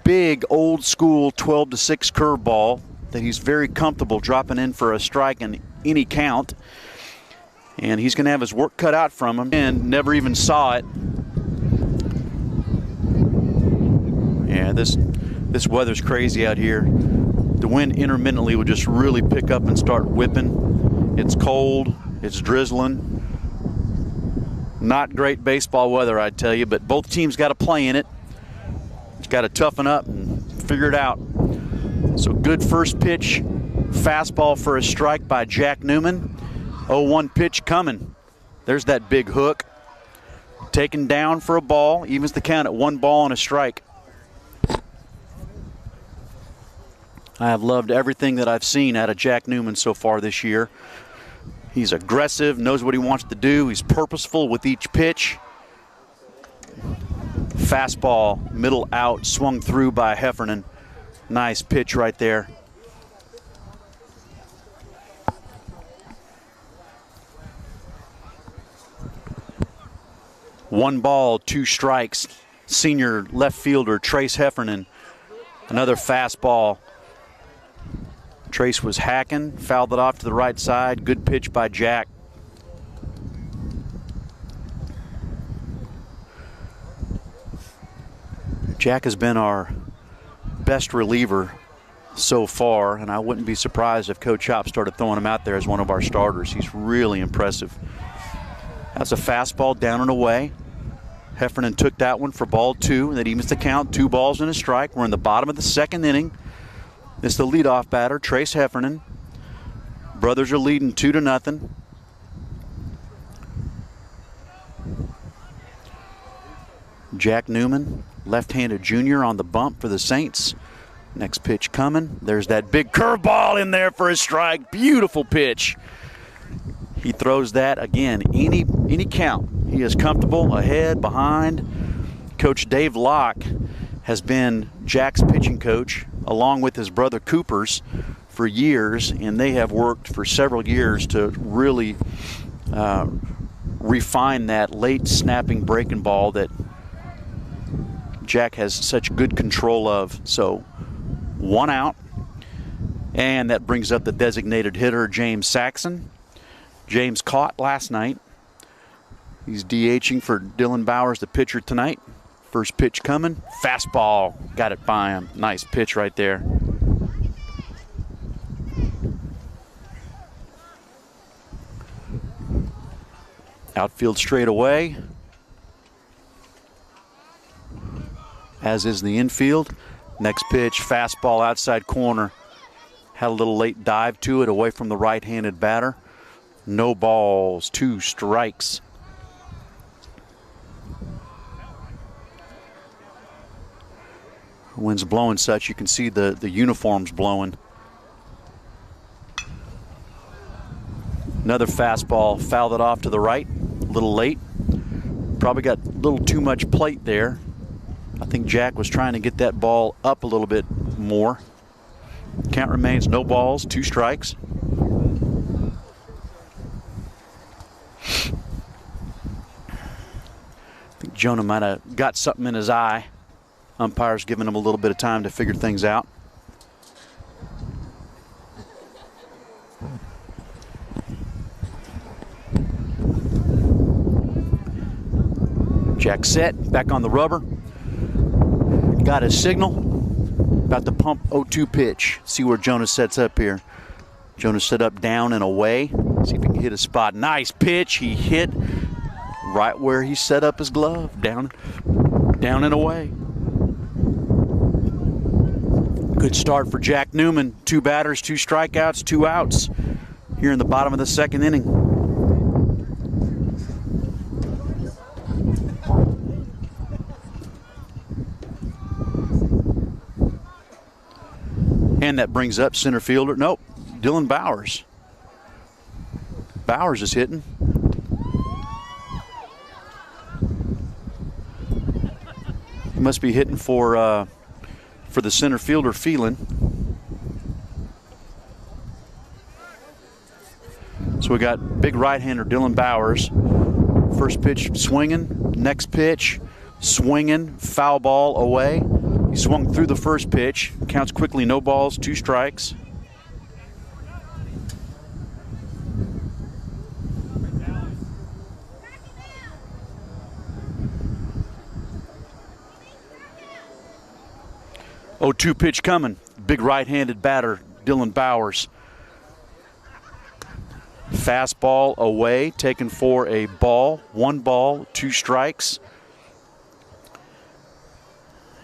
big old school 12-6 curveball that he's very comfortable dropping in for a strike in any count. And he's going to have his work cut out from him, and never even saw it. Yeah, this weather's crazy out here. The wind intermittently will just really pick up and start whipping. It's cold, it's drizzling. Not great baseball weather, I tell you, but both teams got to play in it. It's got to toughen up and figure it out. So good first pitch, fastball for a strike by Jack Newman. 0-1 pitch coming. There's that big hook. Taken down for a ball, evens the count at 1 ball and a strike. I have loved everything that I've seen out of Jack Newman so far this year. He's aggressive, knows what he wants to do. He's purposeful with each pitch. Fastball, middle out, swung through by Heffernan. Nice pitch right there. One ball, 2 strikes. Senior left fielder Trace Heffernan. Another fastball. Trace was hacking, fouled it off to the right side. Good pitch by Jack. Jack has been our best reliever so far, and I wouldn't be surprised if Coach Hop started throwing him out there as one of our starters. He's really impressive. That's a fastball down and away. Heffernan took that one for ball 2. That evens the count, 2 balls and a strike. We're in the bottom of the 2nd inning. It's the leadoff batter, Trace Heffernan. Brothers are leading 2-0. Jack Newman, left-handed junior, on the bump for the Saints. Next pitch coming. There's that big curveball in there for a strike. Beautiful pitch. He throws that again. Any count. He is comfortable, ahead, behind. Coach Dave Locke has been Jack's pitching coach, along with his brother Cooper's, for years, and they have worked for several years to really refine that late snapping breaking ball that Jack has such good control of. So 1 out, and that brings up the designated hitter, James Saxon. James caught last night. He's DHing for Dylan Bowers, the pitcher, tonight. First pitch coming. Fastball. Got it by him. Nice pitch right there. Outfield straight away, as is the infield. Next pitch, fastball outside corner. Had a little late dive to it away from the right-handed batter. No balls, 2 strikes. Wind's blowing such, you can see the uniforms blowing. Another fastball, fouled it off to the right, a little late. Probably got a little too much plate there. I think Jack was trying to get that ball up a little bit more. Count remains no balls, 2 strikes. I think Jonah might have got something in his eye. Umpire's giving him a little bit of time to figure things out. Jack set, back on the rubber. Got his signal. About to pump 0-2 pitch. See where Jonas sets up here. Jonas set up down and away. See if he can hit a spot. Nice pitch. He hit right where he set up his glove. Down and away. Good start for Jack Newman. 2 batters, 2 strikeouts, 2 outs here in the bottom of the 2nd inning. And that brings up center fielder. Nope, Dylan Bowers. Bowers is hitting. He must be hitting for the center fielder, Phelan. So we got big right-hander Dylan Bowers. First pitch swinging, next pitch swinging, foul ball away. He swung through the first pitch. Counts quickly, no balls, 2 strikes. Oh, 2 pitch coming. Big right-handed batter, Dylan Bowers. Fastball away, taken for a ball. 1 ball, 2 strikes.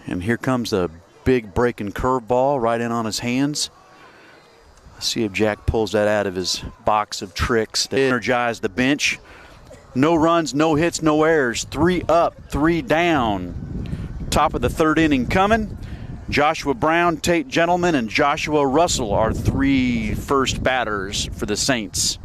And here comes a big breaking curveball right in on his hands. Let's see if Jack pulls that out of his box of tricks to energize the bench. No runs, no hits, no errors. 3 up, 3 down. Top of the 3rd inning coming. Joshua Brown, Tate Gentleman, and Joshua Russell are 3 first batters for the Saints.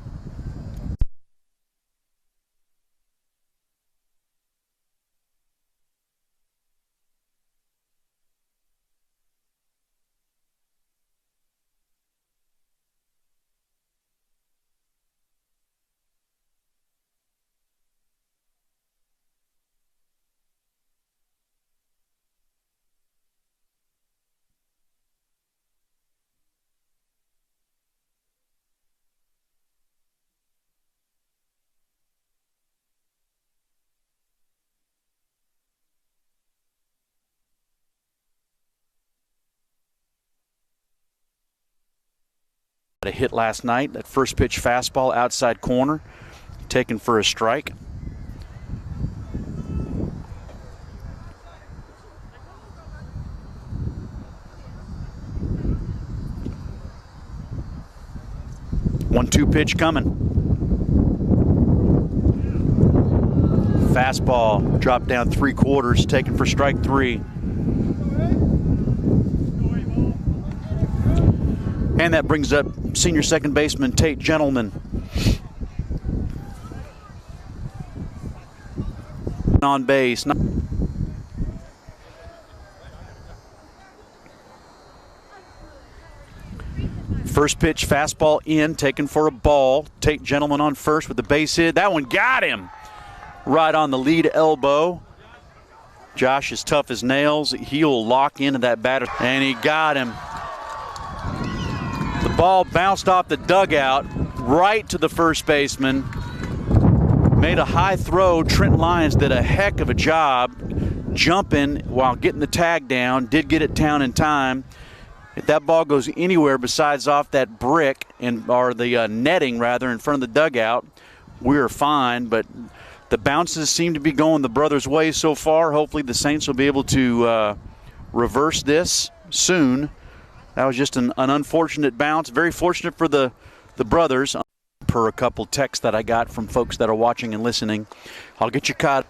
A hit last night, that first pitch fastball outside corner, taken for a strike. 1-2 pitch coming. Fastball dropped down 3/4, taken for strike 3. And that brings up senior second baseman Tate Gentleman. On base. First pitch, fastball in, taken for a ball. Tate Gentleman on first with the base hit. That one got him right on the lead elbow. Josh is tough as nails. He'll lock into that batter, and he got him. The ball bounced off the dugout right to the first baseman. Made a high throw. Trent Lyons did a heck of a job jumping while getting the tag down. Did get it down in time. If that ball goes anywhere besides off that brick or the netting rather in front of the dugout, we're fine. But the bounces seem to be going the brothers' way so far. Hopefully the Saints will be able to reverse this soon. That was just an unfortunate bounce. Very fortunate for the brothers. Per a couple texts that I got from folks that are watching and listening. I'll get you caught.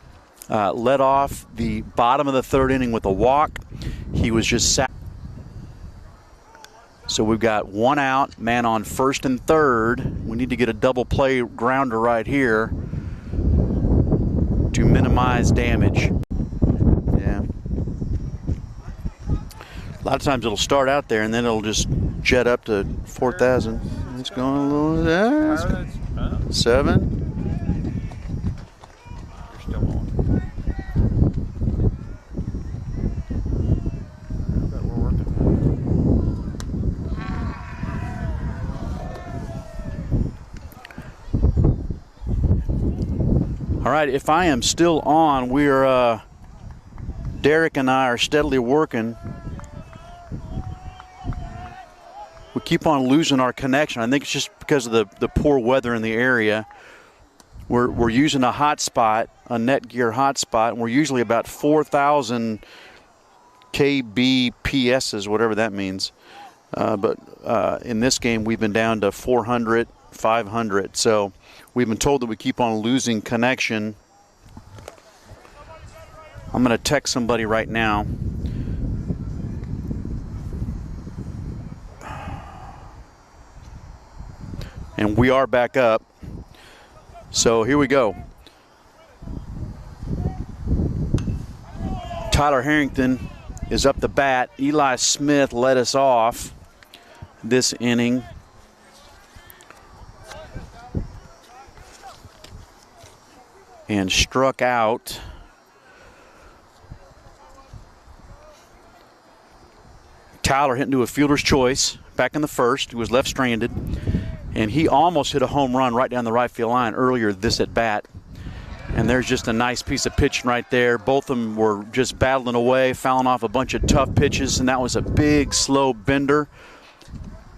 Led off the bottom of the third inning with a walk. He was just sacked. So we've got one out, man on first and third. We need to get a double play grounder right here to minimize damage. Yeah. A lot of times it'll start out there and then it'll just jet up to 4,000. It's going a little there. 7. You're still on. But we're working. All right, if I am still on, we're Derek and I are steadily working. We keep on losing our connection. I think it's just because of the poor weather in the area. We're using a hotspot, a Netgear hotspot, and we're usually about 4,000 kbps, whatever that means. But in this game, we've been down to 400, 500. So we've been told that we keep on losing connection. I'm going to text somebody right now. And we are back up. So here we go. Tyler Harrington is up the bat. Eli Smith led us off this inning. And struck out. Tyler hit into a fielder's choice back in the first. He was left stranded. And he almost hit a home run right down the right field line earlier this at bat. And there's just a nice piece of pitching right there. Both of them were just battling away, fouling off a bunch of tough pitches. And that was a big, slow bender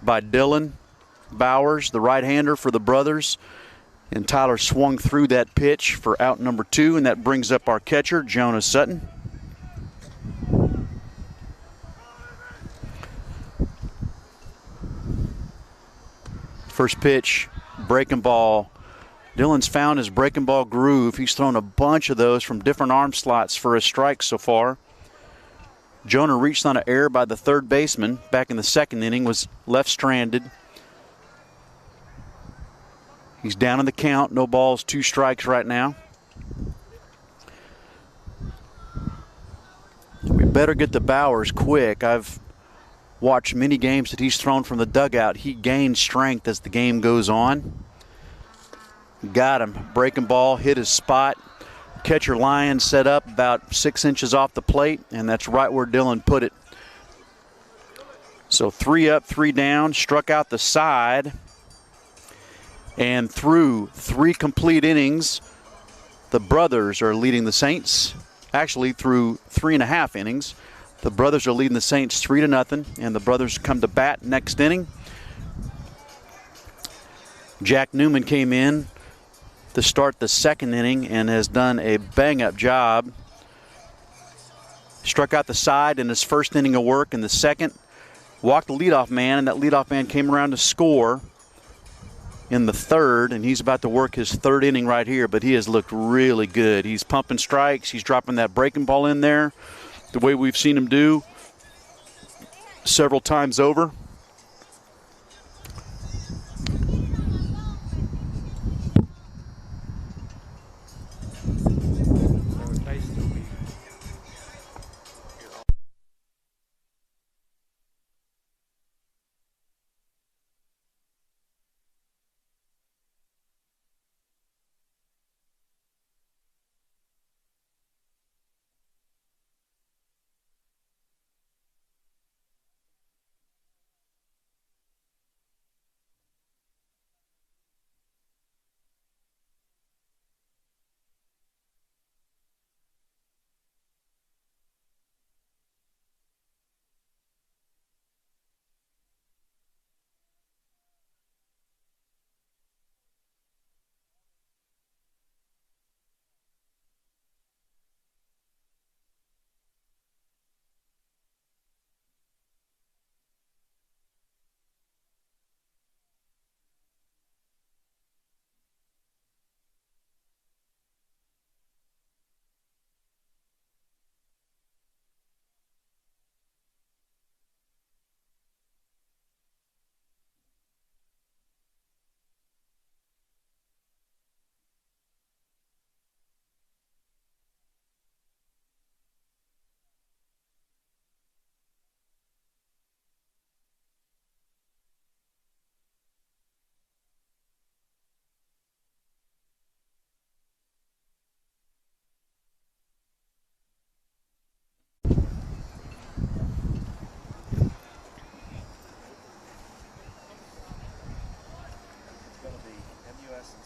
by Dylan Bowers, the right-hander for the brothers. And Tyler swung through that pitch for out number 2. And that brings up our catcher, Jonas Sutton. First pitch, breaking ball. Dylan's found his breaking ball groove. He's thrown a bunch of those from different arm slots for his strikes so far. Jonah reached on an error by the third baseman back in the second inning, was left stranded. He's down in the count, no balls, 2 strikes right now. We better get to Bowers quick. I've watched many games that he's thrown from the dugout. He gains strength as the game goes on. Got him. Breaking ball, hit his spot. Catcher Lyons set up about 6 inches off the plate, and that's right where Dylan put it. So 3 up, 3 down, struck out the side. And through 3 complete innings, the brothers are leading the Saints. Actually, through 3.5 innings. The brothers are leading the Saints 3-0, and the brothers come to bat next inning. Jack Newman came in to start the second inning and has done a bang-up job. Struck out the side in his first inning of work. In the second, walked the leadoff man, and that leadoff man came around to score. in the third, and he's about to work his third inning right here, but he has looked really good. He's pumping strikes. He's dropping that breaking ball in there the way we've seen him do several times over.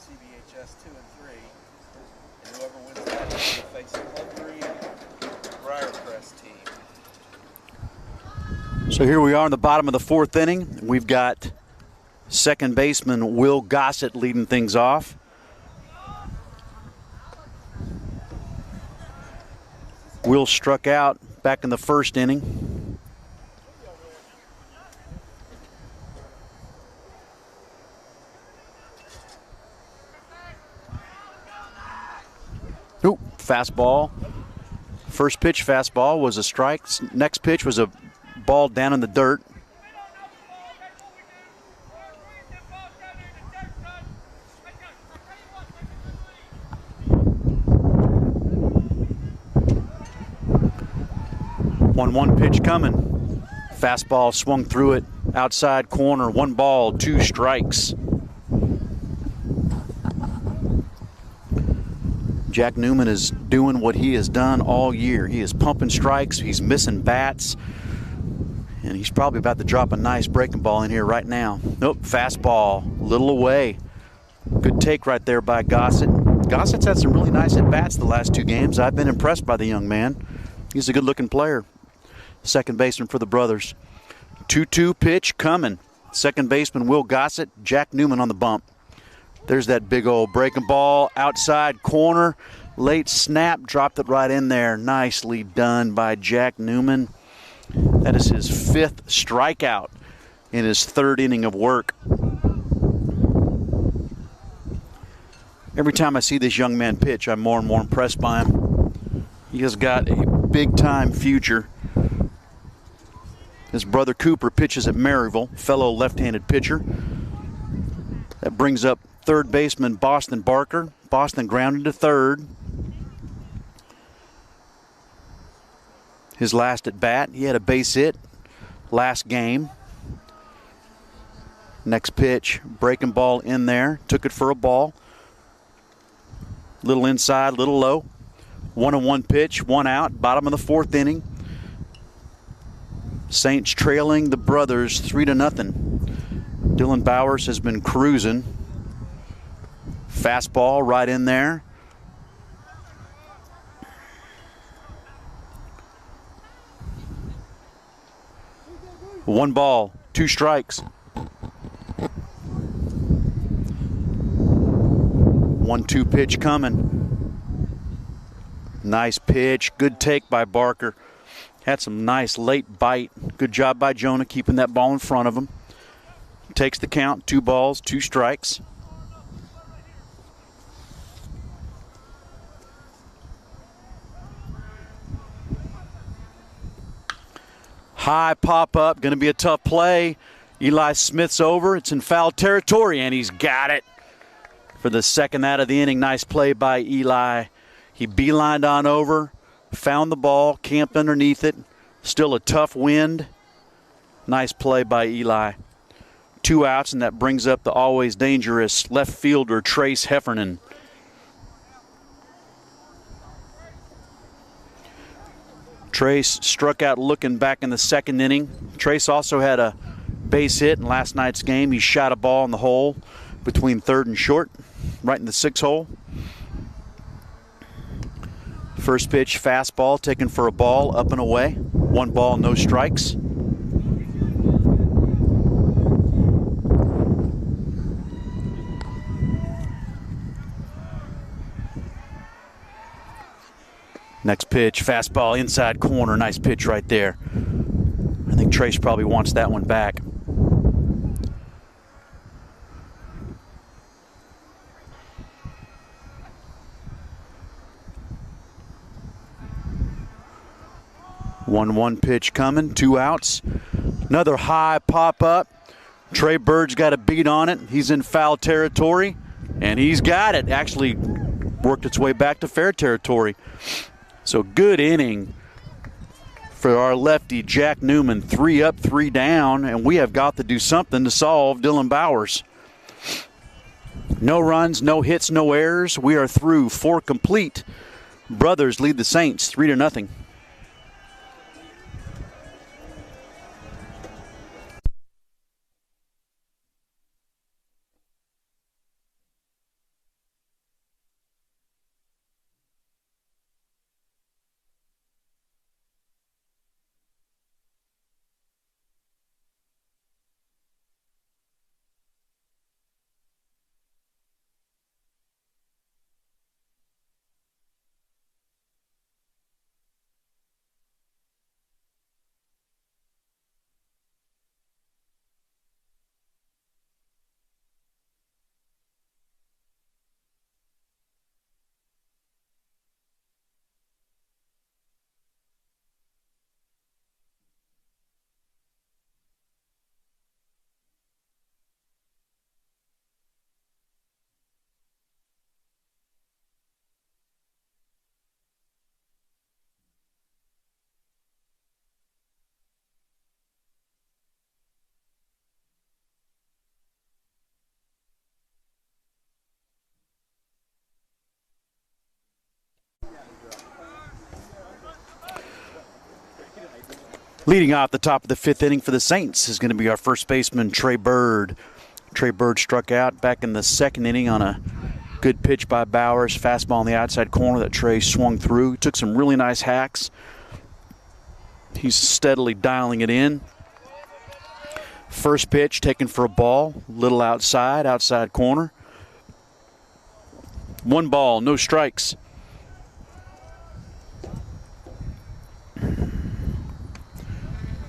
CBHS 2 and 3, and whoever wins that will face the hungry Briarcrest team. So here we are in the bottom of the fourth inning. We've got second baseman Will Gossett leading things off. Will struck out back in the first inning. Ooh, fastball. First pitch fastball was a strike. Next pitch was a ball down in the dirt. One pitch coming. Fastball swung through it. Outside corner. 1 ball, 2 strikes. Jack Newman is doing what he has done all year. He is pumping strikes. He's missing bats. And he's probably about to drop a nice breaking ball in here right now. Nope, fastball, a little away. Good take right there by Gossett. Gossett's had some really nice at-bats the last 2 games. I've been impressed by the young man. He's a good-looking player. Second baseman for the brothers. 2-2 pitch coming. Second baseman Will Gossett, Jack Newman on the bump. There's that big old breaking ball, outside corner. Late snap, dropped it right in there. Nicely done by Jack Newman. That is his 5th strikeout in his 3rd inning of work. Every time I see this young man pitch, I'm more and more impressed by him. He has got a big-time future. His brother Cooper pitches at Maryville, fellow left-handed pitcher. That brings up third baseman Boston Barker. Boston grounded to third. His last at bat, he had a base hit last game. Next pitch, breaking ball in there, took it for a ball. Little inside, little low. 1-1 pitch, 1 out, bottom of the 4th inning. Saints trailing the brothers 3-0. Dylan Bowers has been cruising. Fastball right in there. One ball, 2 strikes. 1-2 pitch coming. Nice pitch. Good take by Barker. Had some nice late bite. Good job by Jonah keeping that ball in front of him. takes the count, 2 balls, 2 strikes. High pop up, going to be a tough play. Eli Smith's over. It's in foul territory, and he's got it for the second out of the inning. Nice play by Eli. He beelined on over, found the ball, camped underneath it. Still a tough wind. Nice play by Eli. 2 outs, and that brings up the always dangerous left fielder, Trace Heffernan. Trace struck out looking back in the second inning. Trace also had a base hit in last night's game. He shot a ball in the hole between third and short, right in the 6 hole. First pitch, fastball, taken for a ball, up and away. 1 ball, no strikes. Next pitch, fastball, inside corner. Nice pitch right there. I think Trace probably wants that one back. One pitch coming, 2 outs. Another high pop up. Trey Bird's got a beat on it. He's in foul territory, and he's got it. Actually worked its way back to fair territory. So good inning for our lefty, Jack Newman. 3 up, 3 down, and we have got to do something to solve Dylan Bowers. No runs, no hits, no errors. We are through 4 complete. Brothers lead the Saints 3-0. Leading off the top of the 5th inning for the Saints is going to be our first baseman, Trey Bird. Trey Bird struck out back in the 2nd inning on a good pitch by Bowers. Fastball on the outside corner that Trey swung through. He took some really nice hacks. He's steadily dialing it in. First pitch taken for a ball, little outside corner. 1 ball, no strikes.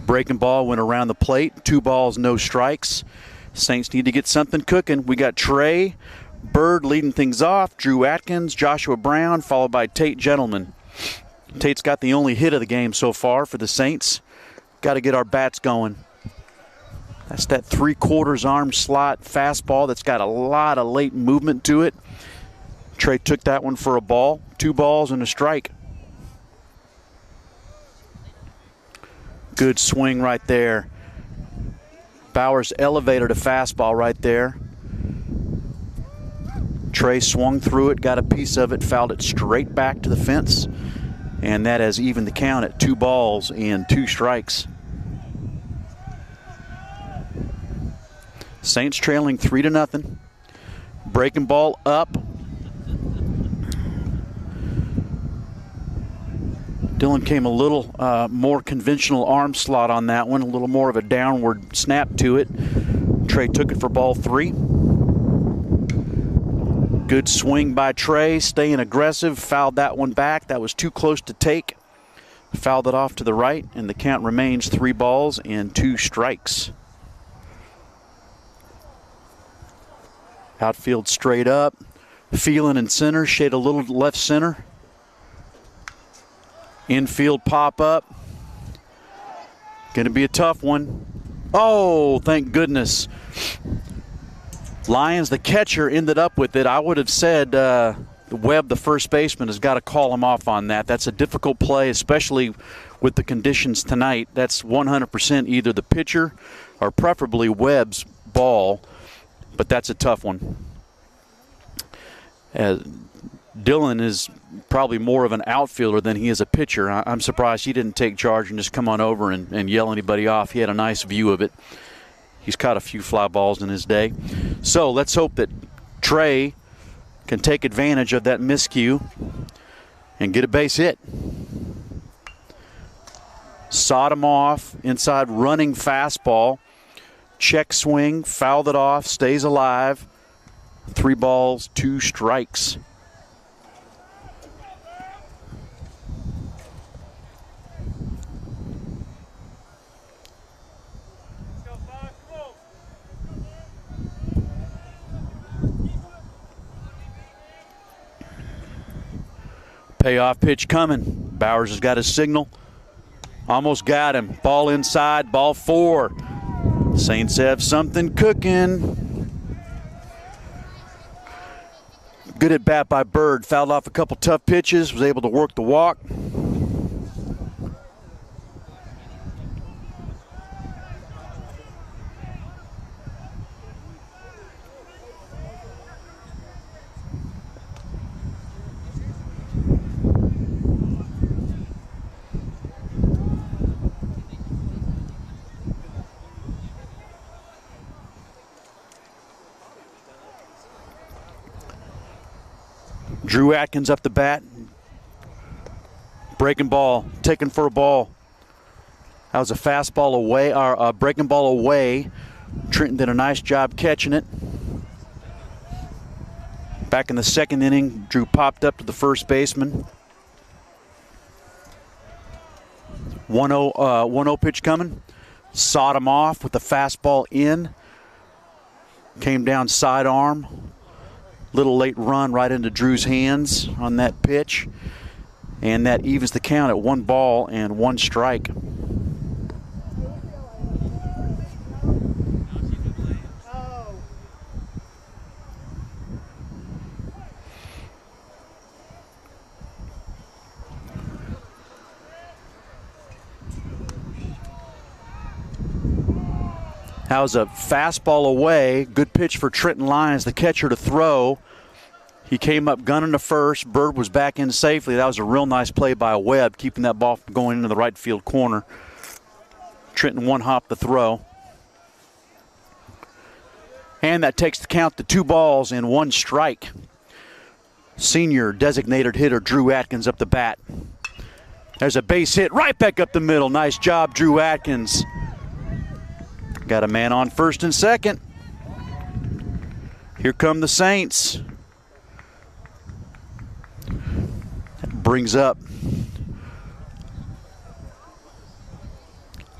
Breaking ball went around the plate. 2 balls, no strikes. Saints need to get something cooking. We got Trey Bird leading things off. Drew Atkins, Joshua Brown, followed by Tate Gentleman. Tate's got the only hit of the game so far for the Saints. Got to get our bats going. That's that 3/4 arm slot fastball that's got a lot of late movement to it. Trey took that one for a ball. 2 balls and a strike. Good swing right there. Bowers elevated a fastball right there. Trey swung through it, got a piece of it, fouled it straight back to the fence, and that has evened the count at 2 balls and 2 strikes. Saints trailing 3-0. Breaking ball up. Dylan came a little more conventional arm slot on that one, a little more of a downward snap to it. Trey took it for ball 3. Good swing by Trey, staying aggressive, fouled that one back. That was too close to take. Fouled it off to the right, and the count remains 3 balls and 2 strikes. Outfield straight up. Feeling in center, shade a little left center. Infield pop up. Going to be a tough one. Oh, thank goodness. Lyons, the catcher, ended up with it. I would have said Webb, the first baseman, has got to call him off on that. That's a difficult play, especially with the conditions tonight. That's 100% either the pitcher or preferably Webb's ball, but that's a tough one. Dylan is probably more of an outfielder than he is a pitcher. I'm surprised he didn't take charge and just come on over and yell anybody off. He had a nice view of it. He's caught a few fly balls in his day. So let's hope that Trey can take advantage of that miscue and get a base hit. Sawed him off, inside running fastball. Check swing, fouled it off, stays alive. 3 balls, 2 strikes. Payoff pitch coming. Bowers has got his signal. Almost got him. Ball inside, ball 4. Saints have something cooking. Good at bat by Bird. Fouled off a couple tough pitches. Was able to work the walk. Drew Atkins up the bat. Breaking ball, taken for a ball. That was a fastball away, or a breaking ball away. Trenton did a nice job catching it. Back in the 2nd inning, Drew popped up to the first baseman. 1-0 pitch coming. Sawed him off with the fastball in. Came down sidearm. Little late run right into Drew's hands on that pitch. And that evens the count at 1 ball and 1 strike. That was a fastball away. Good pitch for Trenton Lyons, the catcher, to throw. He came up gunning to first. Bird was back in safely. That was a real nice play by Webb, keeping that ball from going into the right field corner. Trenton 1-hop the throw. And that takes the count to 2 balls and 1 strike. Senior designated hitter Drew Atkins up the bat. There's a base hit right back up the middle. Nice job, Drew Atkins. Got a man on first and second. Here come the Saints. That brings up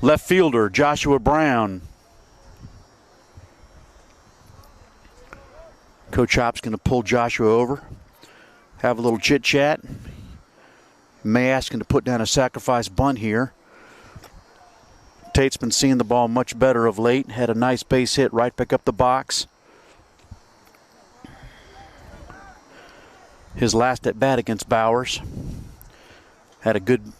left fielder Joshua Brown. Coach Hop's going to pull Joshua over, have a little chit chat. May ask him to put down a sacrifice bunt here. Tate's been seeing the ball much better of late. Had a nice base hit right back up the box. His last at bat against Bowers. Had a good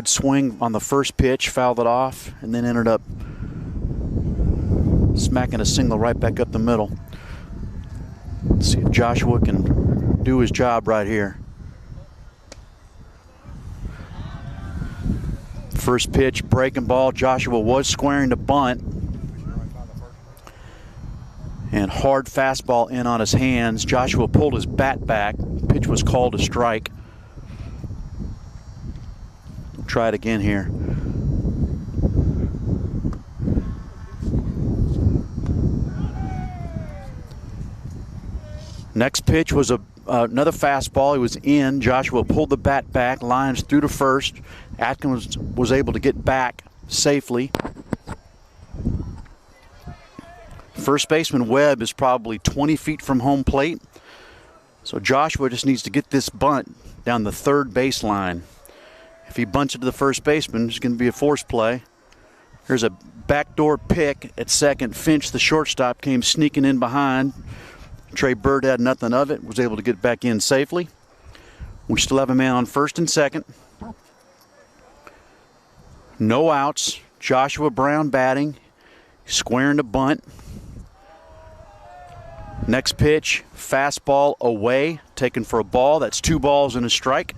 swing on the first pitch, fouled it off, and then ended up smacking a single right back up the middle. Let's see if Joshua can do his job right here. First pitch, breaking ball. Joshua was squaring the bunt. And hard fastball in on his hands. Joshua pulled his bat back. Pitch was called a strike. Try it again here. Next pitch was another fastball. He was in. Joshua pulled the bat back. Lyons threw to first. Atkins was able to get back safely. First baseman Webb is probably 20 feet from home plate. So Joshua just needs to get this bunt down the third baseline. If he bunts it to the first baseman, it's going to be a force play. There's a backdoor pick at second. Finch, the shortstop, came sneaking in behind. Trey Bird had nothing of it, was able to get back in safely. We still have a man on first and second. No outs. Joshua Brown batting, squaring the bunt. Next pitch, fastball away, taken for a ball. That's 2 balls and a strike.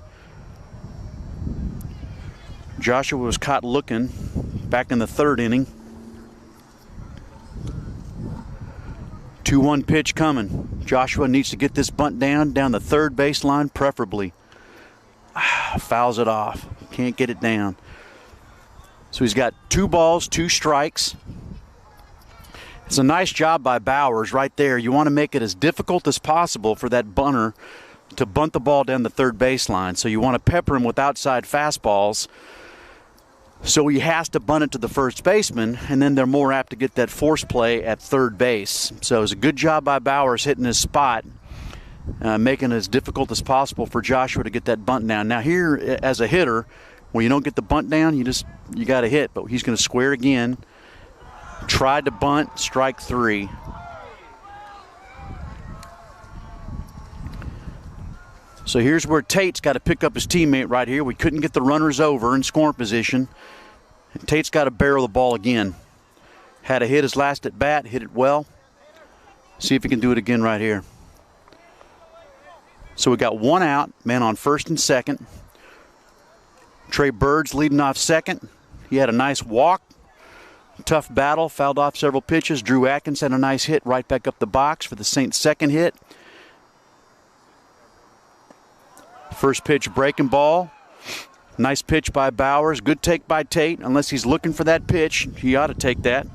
Joshua was caught looking back in the third inning. 2-1 pitch coming. Joshua needs to get this bunt down the third baseline, preferably. Fouls it off. Can't get it down. So he's got 2 balls, 2 strikes. It's a nice job by Bowers right there. You want to make it as difficult as possible for that bunter to bunt the ball down the third baseline. So you want to pepper him with outside fastballs. So he has to bunt it to the first baseman, and then they're more apt to get that force play at third base. So it's a good job by Bowers hitting his spot, making it as difficult as possible for Joshua to get that bunt down. Now here, as a hitter, when you don't get the bunt down, you got to hit. But he's going to square again. Tried to bunt, strike 3. So here's where Tate's got to pick up his teammate right here. We couldn't get the runners over in scoring position. And Tate's got to barrel the ball again. Had a hit his last at bat, hit it well. See if he can do it again right here. So we got 1 out, man on first and second. Trey Bird's leading off second. He had a nice walk. Tough battle, fouled off several pitches. Drew Atkins had a nice hit right back up the box for the Saints' second hit. First pitch, breaking ball. Nice pitch by Bowers. Good take by Tate. Unless he's looking for that pitch, he ought to take that.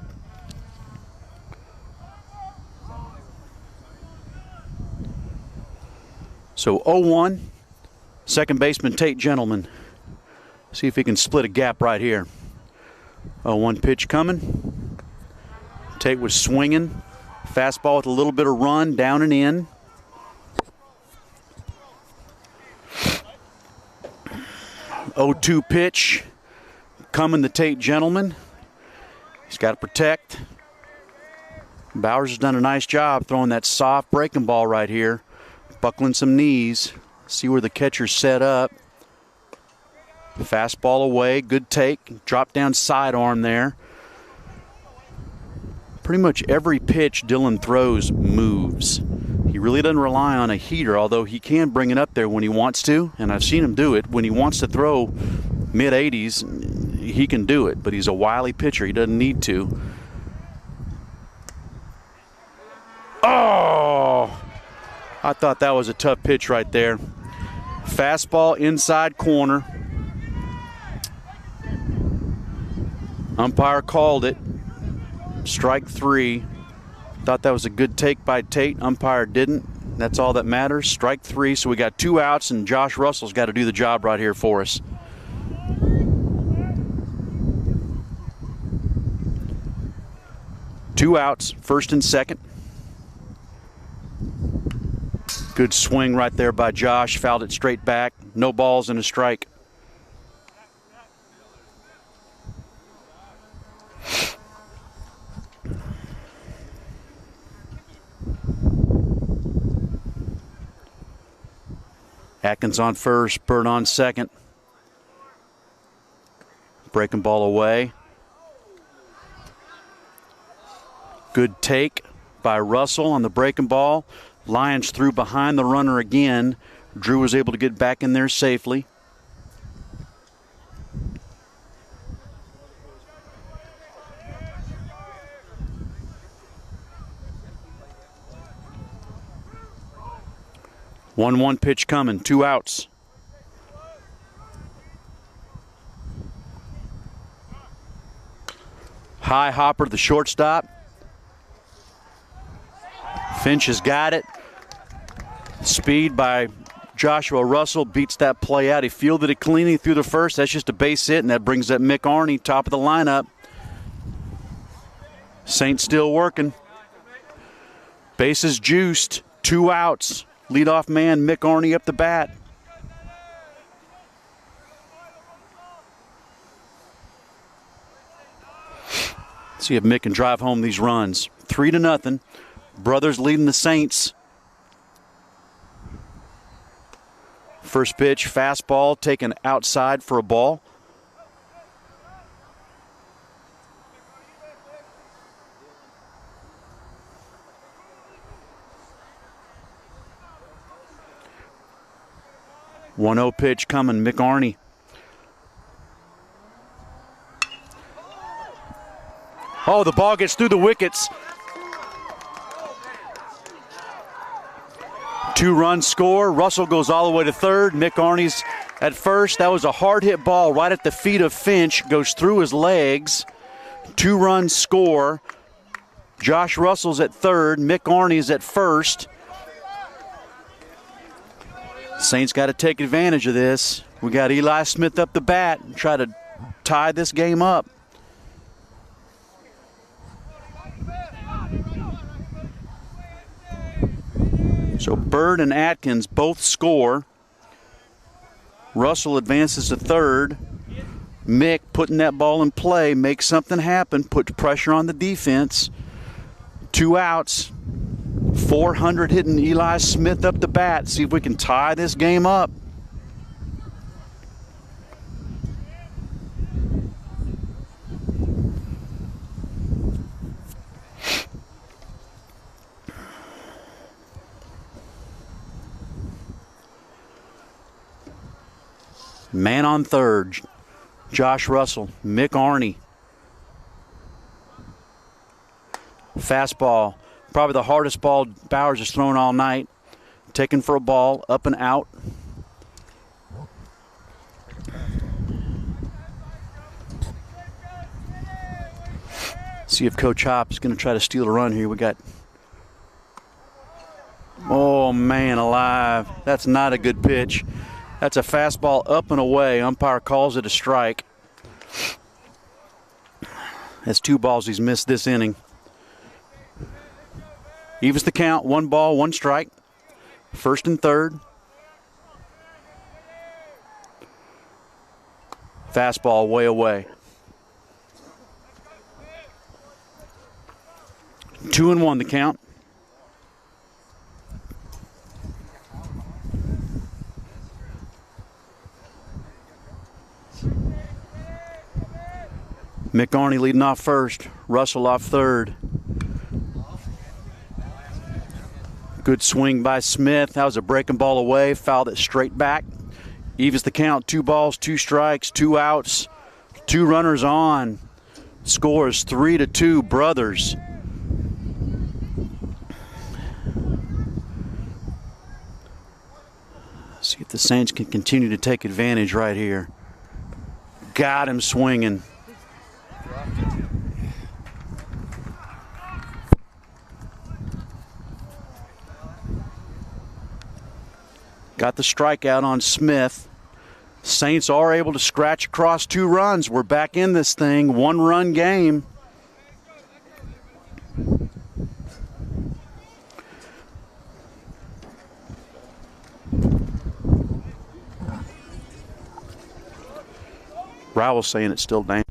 So 0-1. Second baseman Tate Gentleman. See if he can split a gap right here. 0-1 pitch coming. Tate was swinging. Fastball with a little bit of run, down and in. Oh-2 pitch coming to Tate Gentleman. He's got to protect. Bowers has done a nice job throwing that soft breaking ball right here. Buckling some knees. See where the catcher's set up. Fastball away, good take. Drop down sidearm there. Pretty much every pitch Dylan throws moves. He really doesn't rely on a heater, although he can bring it up there when he wants to, and I've seen him do it. When he wants to throw mid-80s, he can do it, but he's a wily pitcher. He doesn't need to. Oh! I thought that was a tough pitch right there. Fastball inside corner. Umpire called it. Strike 3. Thought that was a good take by Tate. Umpire didn't. That's all that matters. Strike 3. So we got 2 outs, and Josh Russell's got to do the job right here for us. Two outs, first and second. Good swing right there by Josh. Fouled it straight back. No balls and a strike. Atkins on first, Bird on second. Breaking ball away. Good take by Russell on the breaking ball. Lyons threw behind the runner again. Drew was able to get back in there safely. 1-1 pitch coming, 2 outs. High hopper to the shortstop. Finch has got it. Speed by Joshua Russell beats that play out. He fielded it cleanly through the first. That's just a base hit, and that brings up Mick Arney, top of the lineup. Saints still working. Bases juiced. 2 outs. Leadoff man Mick Arney up the bat. See if Mick can drive home these runs. 3-0. Brothers leading the Saints. First pitch, fastball taken outside for a ball. One-zero pitch coming, Mick Arney. Oh, the ball gets through the wickets. 2-run score. Russell goes all the way to third. Mick Arney's at first. That was a hard hit ball right at the feet of Finch. Goes through his legs. 2-run score. Josh Russell's at third. Mick Arney's at first. Saints got to take advantage of this. We got Eli Smith up the bat and try to tie this game up. So Bird and Atkins both score. Russell advances to third. Mick putting that ball in play, makes something happen, puts pressure on the defense. 2 outs. 400 hitting Eli Smith up the bat. See if we can tie this game up. Man on third, Josh Russell, Mick Arney. Fastball, probably the hardest ball Bowers has thrown all night. Taken for a ball, up and out. See if Coach Hop is going to try to steal a run here. We got, oh man alive, that's not a good pitch. That's a fastball up and away. Umpire calls it a strike. That's 2 balls he's missed this inning. Evens the count. 1 ball, 1 strike. First and third. Fastball way away. 2-1 the count. Mick Arney leading off first. Russell off third. Good swing by Smith. That was a breaking ball away. Fouled it straight back. Evens the count. 2 balls, 2 strikes, 2 outs, 2 runners on. Score is 3-2, Brothers. See if the Saints can continue to take advantage right here. Got him swinging. Got the strikeout on Smith. Saints are able to scratch across 2 runs. We're back in this thing. 1-run game. Rowell's saying it's still down.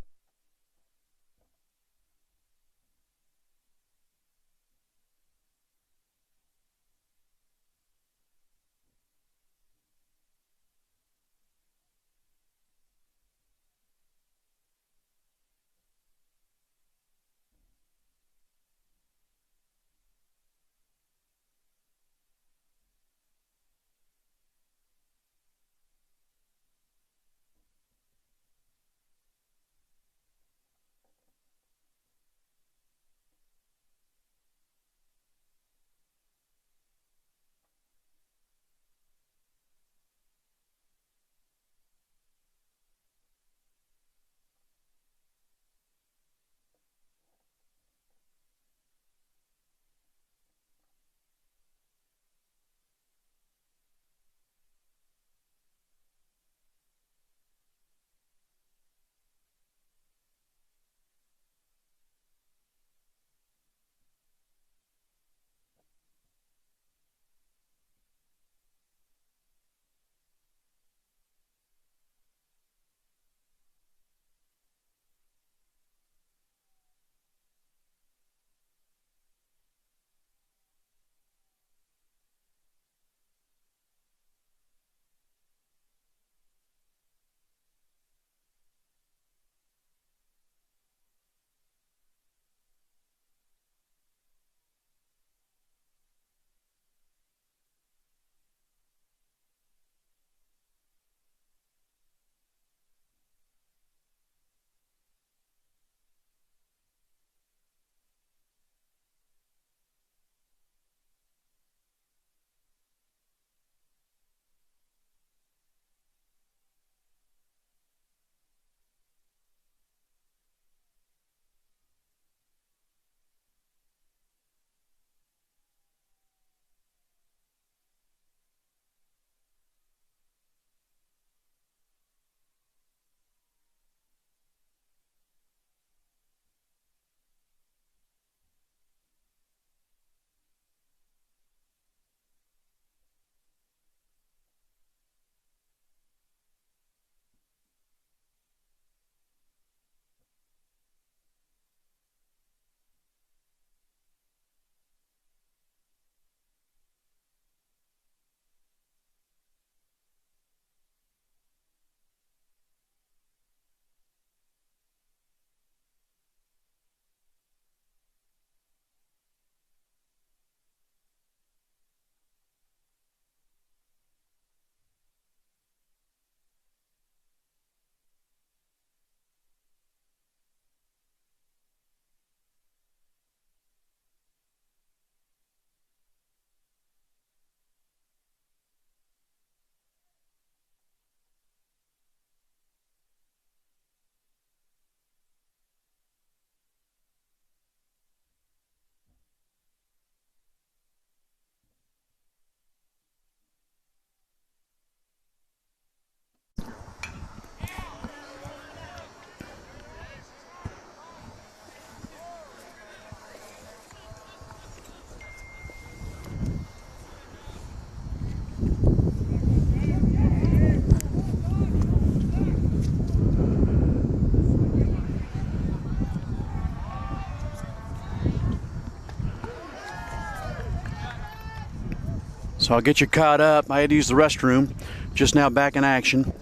So I'll get you caught up. I had to use the restroom. Just now back in action.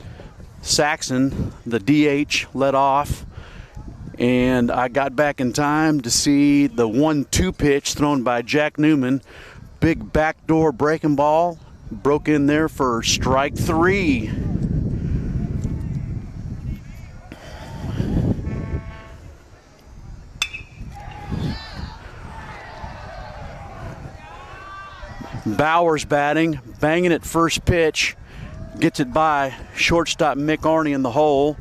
Saxon, the DH, led off. And I got back in time to see the 1-2 pitch thrown by Jack Newman. Big backdoor breaking ball. Broke in there for strike 3. Bowers batting, banging at first pitch. Gets it by shortstop Mick Arney in the hole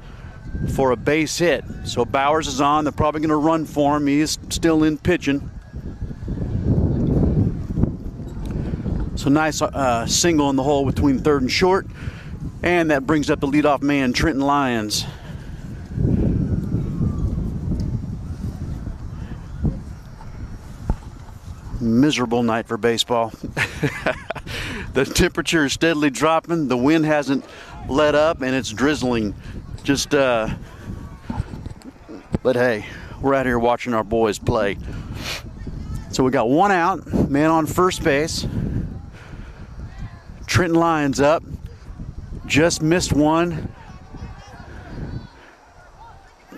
for a base hit. So Bowers is on. They're probably going to run for him. He is still in pitching. So nice single in the hole between third and short. And that brings up the leadoff man, Trenton Lyons. Miserable night for baseball. The temperature is steadily dropping. The wind hasn't let up, and it's drizzling. But hey, we're out here watching our boys play. So we got one out, man on first base. Trenton Lyons up. Just missed one.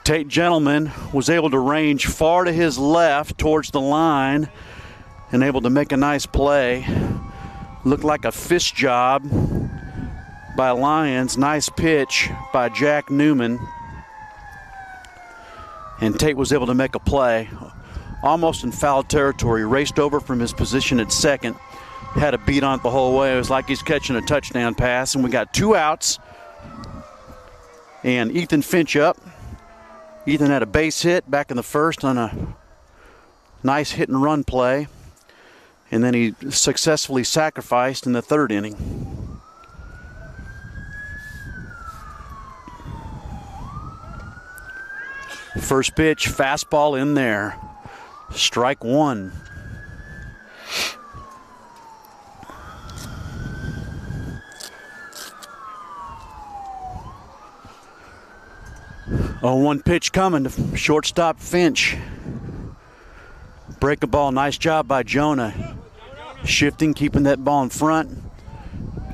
Tate Gentleman was able to range far to his left towards the line and able to make a nice play. Looked like a fist job by Lyons. Nice pitch by Jack Newman. And Tate was able to make a play. Almost in foul territory. Raced over from his position at second. Had a beat on it the whole way. It was like he's catching a touchdown pass. And we got 2 outs. And Ethan Finch up. Ethan had a base hit back in the first on a nice hit and run play. And then he successfully sacrificed in the third inning. First pitch, fastball in there. Strike 1. Oh, 1 pitch coming to shortstop Finch. Break a ball, nice job by Jonah. Shifting, keeping that ball in front.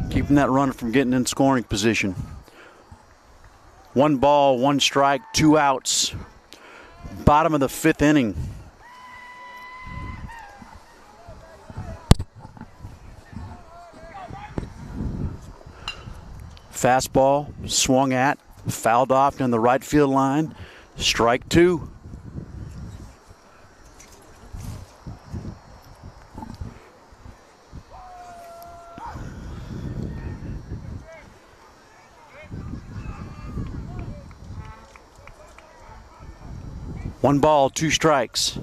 Keeping that runner from getting in scoring position. 1 ball, 1 strike, 2 outs. Bottom of the 5th inning. Fastball, swung at, fouled off down the right field line. Strike 2. One ball, 2 strikes.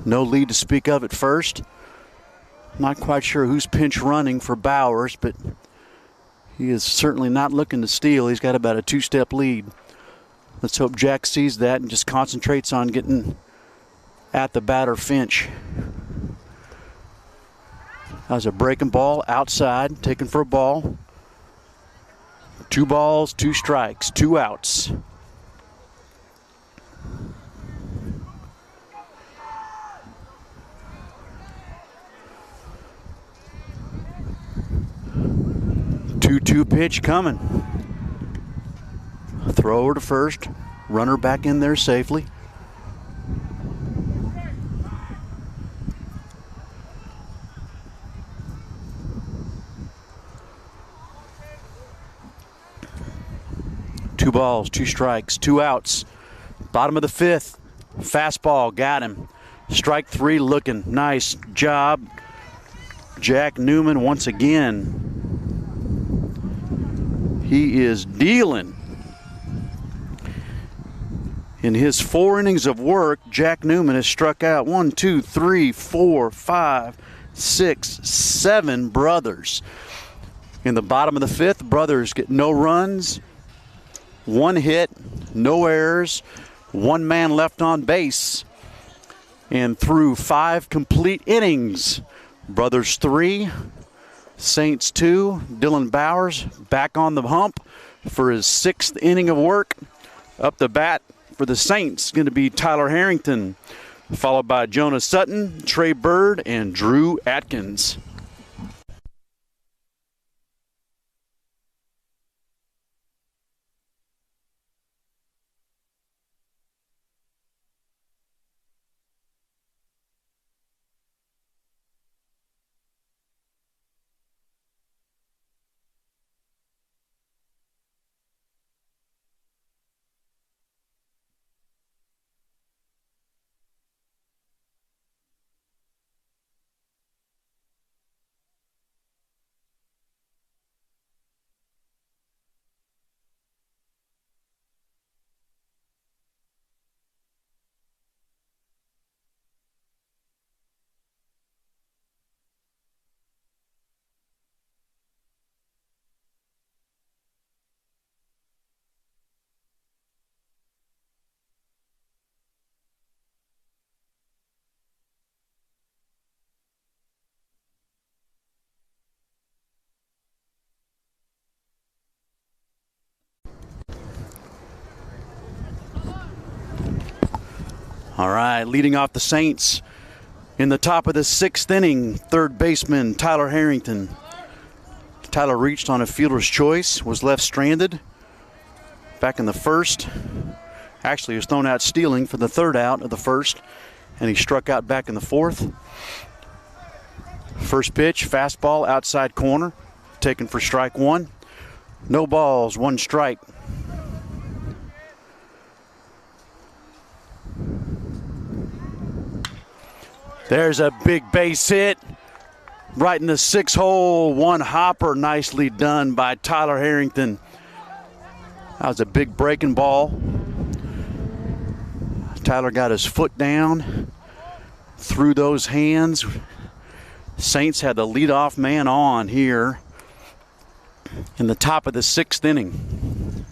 No lead to speak of at first. Not quite sure who's pinch running for Bowers, but he is certainly not looking to steal. He's got about a 2-step lead. Let's hope Jack sees that and just concentrates on getting at the batter Finch. That was a breaking ball outside, taken for a ball. 2 balls, 2 strikes, 2 outs. Two pitch coming. Throw over to first. Runner back in there safely. Two balls, 2 strikes, 2 outs. Bottom of the 5th. Fastball, got him. Strike 3 looking. Nice job. Jack Newman once again. He is dealing. In his 4 innings of work, Jack Newman has struck out 1, 2, 3, 4, 5, 6, 7 brothers. In the bottom of the 5th, brothers get no runs, 1 hit, no errors, 1 man left on base. And through 5 complete innings, brothers 3, Saints 2, Dylan Bowers back on the hump for his 6th inning of work. Up the bat for the Saints going to be Tyler Harrington. followed by Jonas Sutton, Trey Bird, and Drew Atkins. All right, leading off the Saints in the top of the 6th inning, third baseman Tyler Harrington. Tyler reached on a fielder's choice, was left stranded back in the first. Actually, he was thrown out stealing for the third out of the first, and he struck out back in the fourth. First pitch, fastball, outside corner, taken for strike one. No balls, one strike. There's a big base hit right in the 6-hole. One hopper, nicely done by Tyler Harrington. That was a big breaking ball. Tyler got his foot down through those hands. Saints had the leadoff man on here in the top of the 6th inning.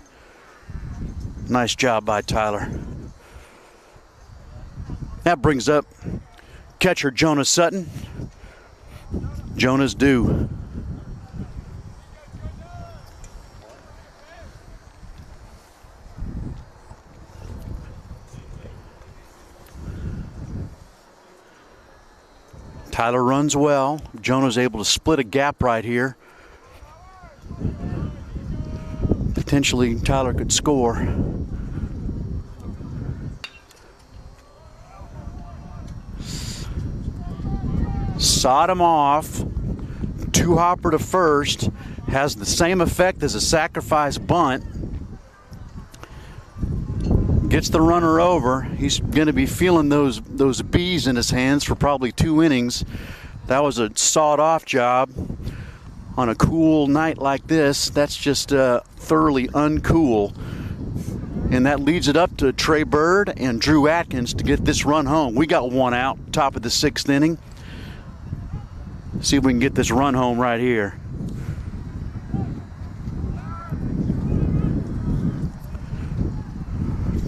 Nice job by Tyler. That brings up catcher Jonas Sutton. Jonas due. Tyler runs well. Jonas able to split a gap right here. Potentially Tyler could score. Sawed him off. Two hopper to first. Has the same effect as a sacrifice bunt. Gets the runner over. He's going to be feeling those bees in his hands for probably 2 innings. That was a sawed-off job on a cool night like this. That's just thoroughly uncool. And that leads it up to Trey Bird and Drew Atkins to get this run home. We got one out, top of the 6th inning. See if we can get this run home right here.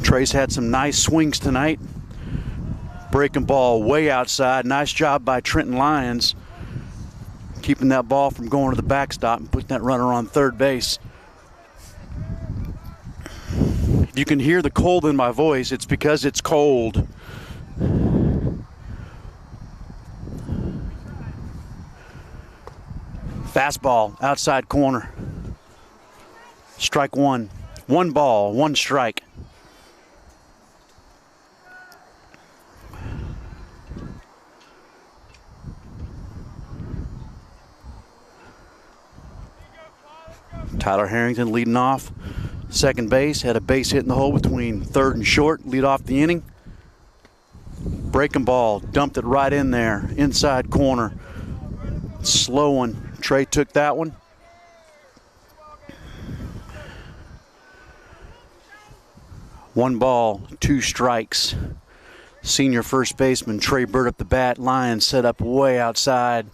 Trey's had some nice swings tonight. Breaking ball way outside. Nice job by Trenton Lyons, keeping that ball from going to the backstop and putting that runner on third base. You can hear the cold in my voice. It's because it's cold. Fastball, outside corner. Strike one. One ball, one strike. Tyler Harrington leading off. Second base, had a base hit in the hole between third and short, lead off the inning. Breaking ball, dumped it right in there, inside corner. Slow one. Trey took that one. One ball, two strikes. Senior first baseman Trey Bird up the bat. Lyons set up way outside.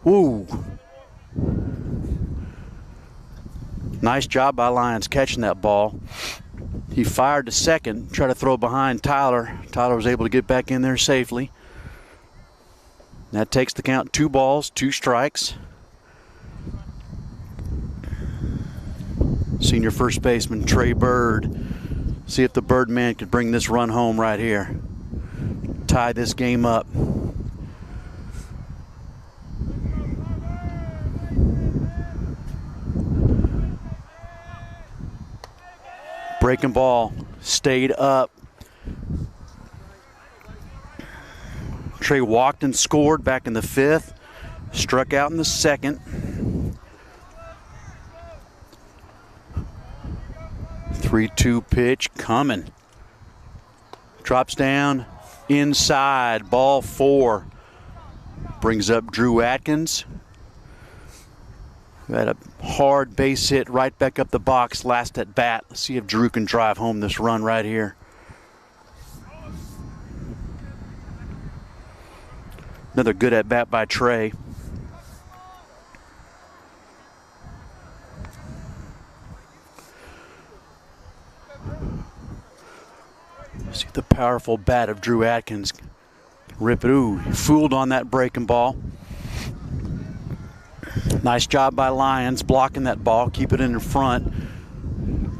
Woo. Nice job by Lyons catching that ball. He fired to second, tried to throw behind Tyler. Tyler was able to get back in there safely. That takes the count. 2 balls, 2 strikes. Senior first baseman Trey Bird. See if the Birdman could bring this run home right here. tie this game up. Breaking ball stayed up. Trey walked and scored back in the 5th. Struck out in the 2nd. 3-2 pitch coming. Drops down inside. Ball 4. Brings up Drew Atkins. We had a hard base hit right back up the box last at bat. Let's see if Drew can drive home this run right here. Another good at bat by Trey. See the powerful bat of Drew Atkins. Rip it. Ooh, fooled on that breaking ball. Nice job by Lyons blocking that ball, keep it in front.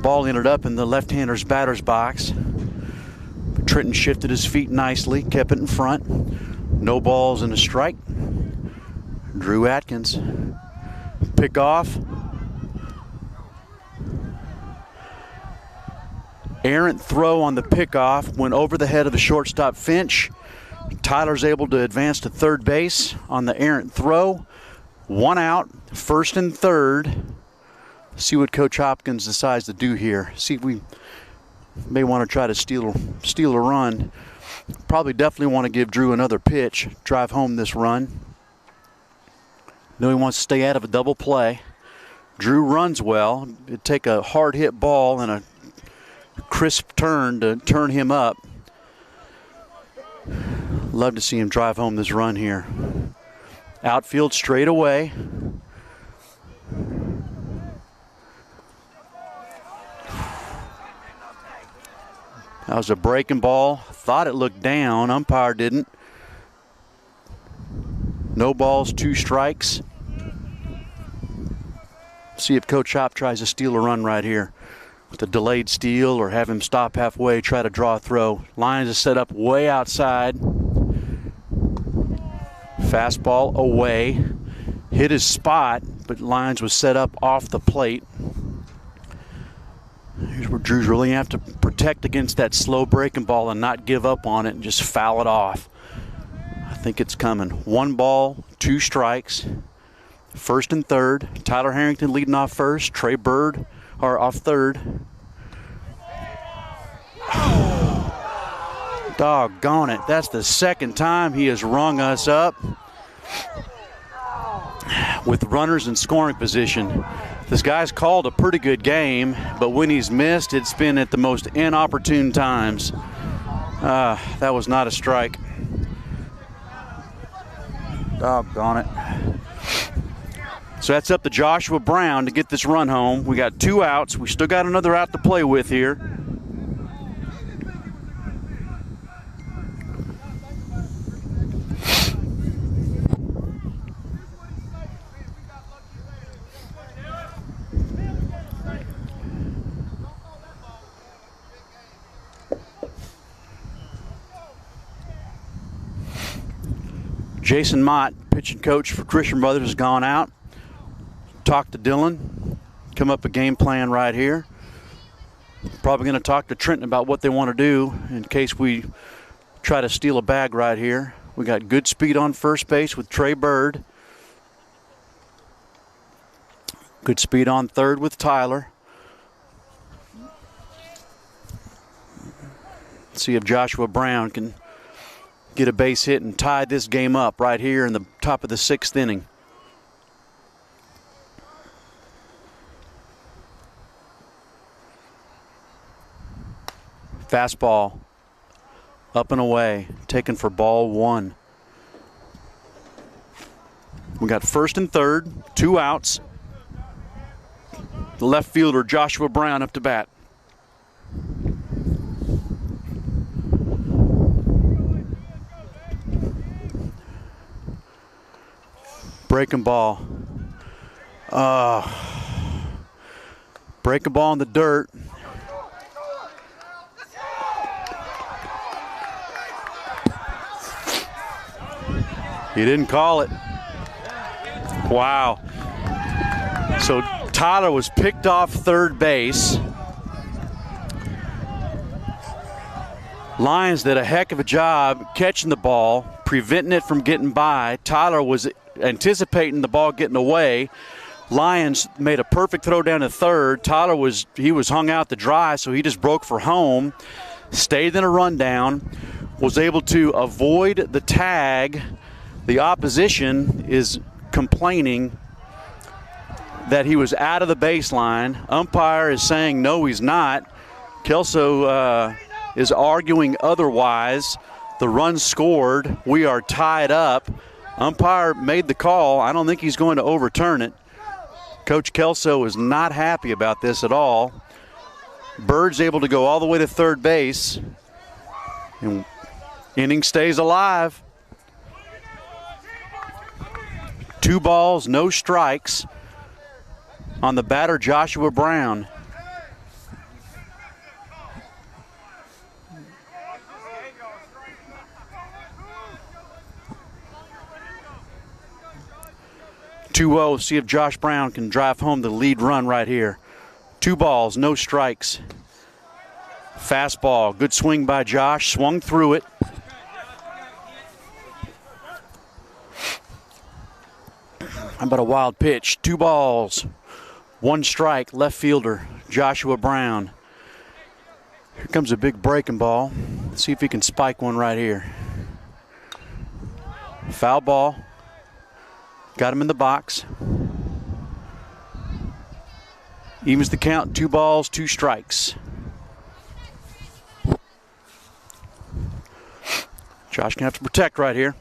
Ball ended up in the left-hander's batter's box. But Trenton shifted his feet nicely, kept it in front. No balls and a strike. Drew Atkins. Pick off. Errant throw on the pickoff went over the head of the shortstop Finch. Tyler's able to advance to third base on the errant throw. 1 out, 1st and 3rd. See what Coach Hopkins decides to do here. See if we may want to try to steal a run. Probably definitely want to give Drew another pitch, drive home this run. No, he wants to stay out of a double play. Drew runs well. It'd take a hard hit ball and a crisp turn to turn him up. Love to see him drive home this run here. Outfield straight away. That was a breaking ball. Thought it looked down. Umpire didn't. No balls, 2 strikes. See if Coach Hop tries to steal a run right here with a delayed steal or have him stop halfway, try to draw a throw. Lyons is set up way outside. Fastball away. Hit his spot, but Lyons was set up off the plate. Here's where Drew's really have to protect against that slow breaking ball and not give up on it and just foul it off. I think it's coming. 1 ball, 2 strikes. 1st and 3rd. Tyler Harrington leading off 1st. Trey Bird off 3rd. Doggone it. That's the 2nd time he has rung us up with runners in scoring position. This guy's called a pretty good game, but when he's missed, it's been at the most inopportune times. That was not a strike. Doggone it. So that's up to Joshua Brown to get this run home. We got 2 outs. We still got another out to play with here. Jason Mott, pitching coach for Christian Brothers, has gone out. Talked to Dylan, come up a game plan right here. Probably going to talk to Trenton about what they want to do in case we try to steal a bag right here. We got good speed on first base with Trey Bird. Good speed on 3rd with Tyler. Let's see if Joshua Brown can get a base hit and tie this game up right here in the top of the 6th inning. Fastball up and away, taken for ball 1. We got 1st and 3rd, 2 outs. The left fielder, Joshua Brown, up to bat. Breaking ball. Breaking ball in the dirt. He didn't call it. Wow. So Tyler was picked off third base. Lions did a heck of a job catching the ball, preventing it from getting by. Tyler was anticipating the ball getting away. Lions made a perfect throw down to third. Tyler was hung out to dry, so he just broke for home. Stayed in a rundown, was able to avoid the tag. The opposition is complaining that he was out of the baseline. Umpire is saying no, he's not. Kelso is arguing otherwise. The run scored. We are tied up. Umpire made the call. I don't think he's going to overturn it. Coach Kelso is not happy about this at all. Bird's able to go all the way to third base. And inning stays alive. 2 balls, no strikes on the batter, Joshua Brown. (2-0). See if Josh Brown can drive home the lead run right here. 2 balls, no strikes. Fastball, good swing by Josh, swung through it. How about a wild pitch? 2 balls, 1 strike, left fielder, Joshua Brown. Here comes a big breaking ball. Let's see if he can spike one right here. Foul ball. Got him in the box. Evens the count, 2 balls, 2 strikes. Josh gonna have to protect right here.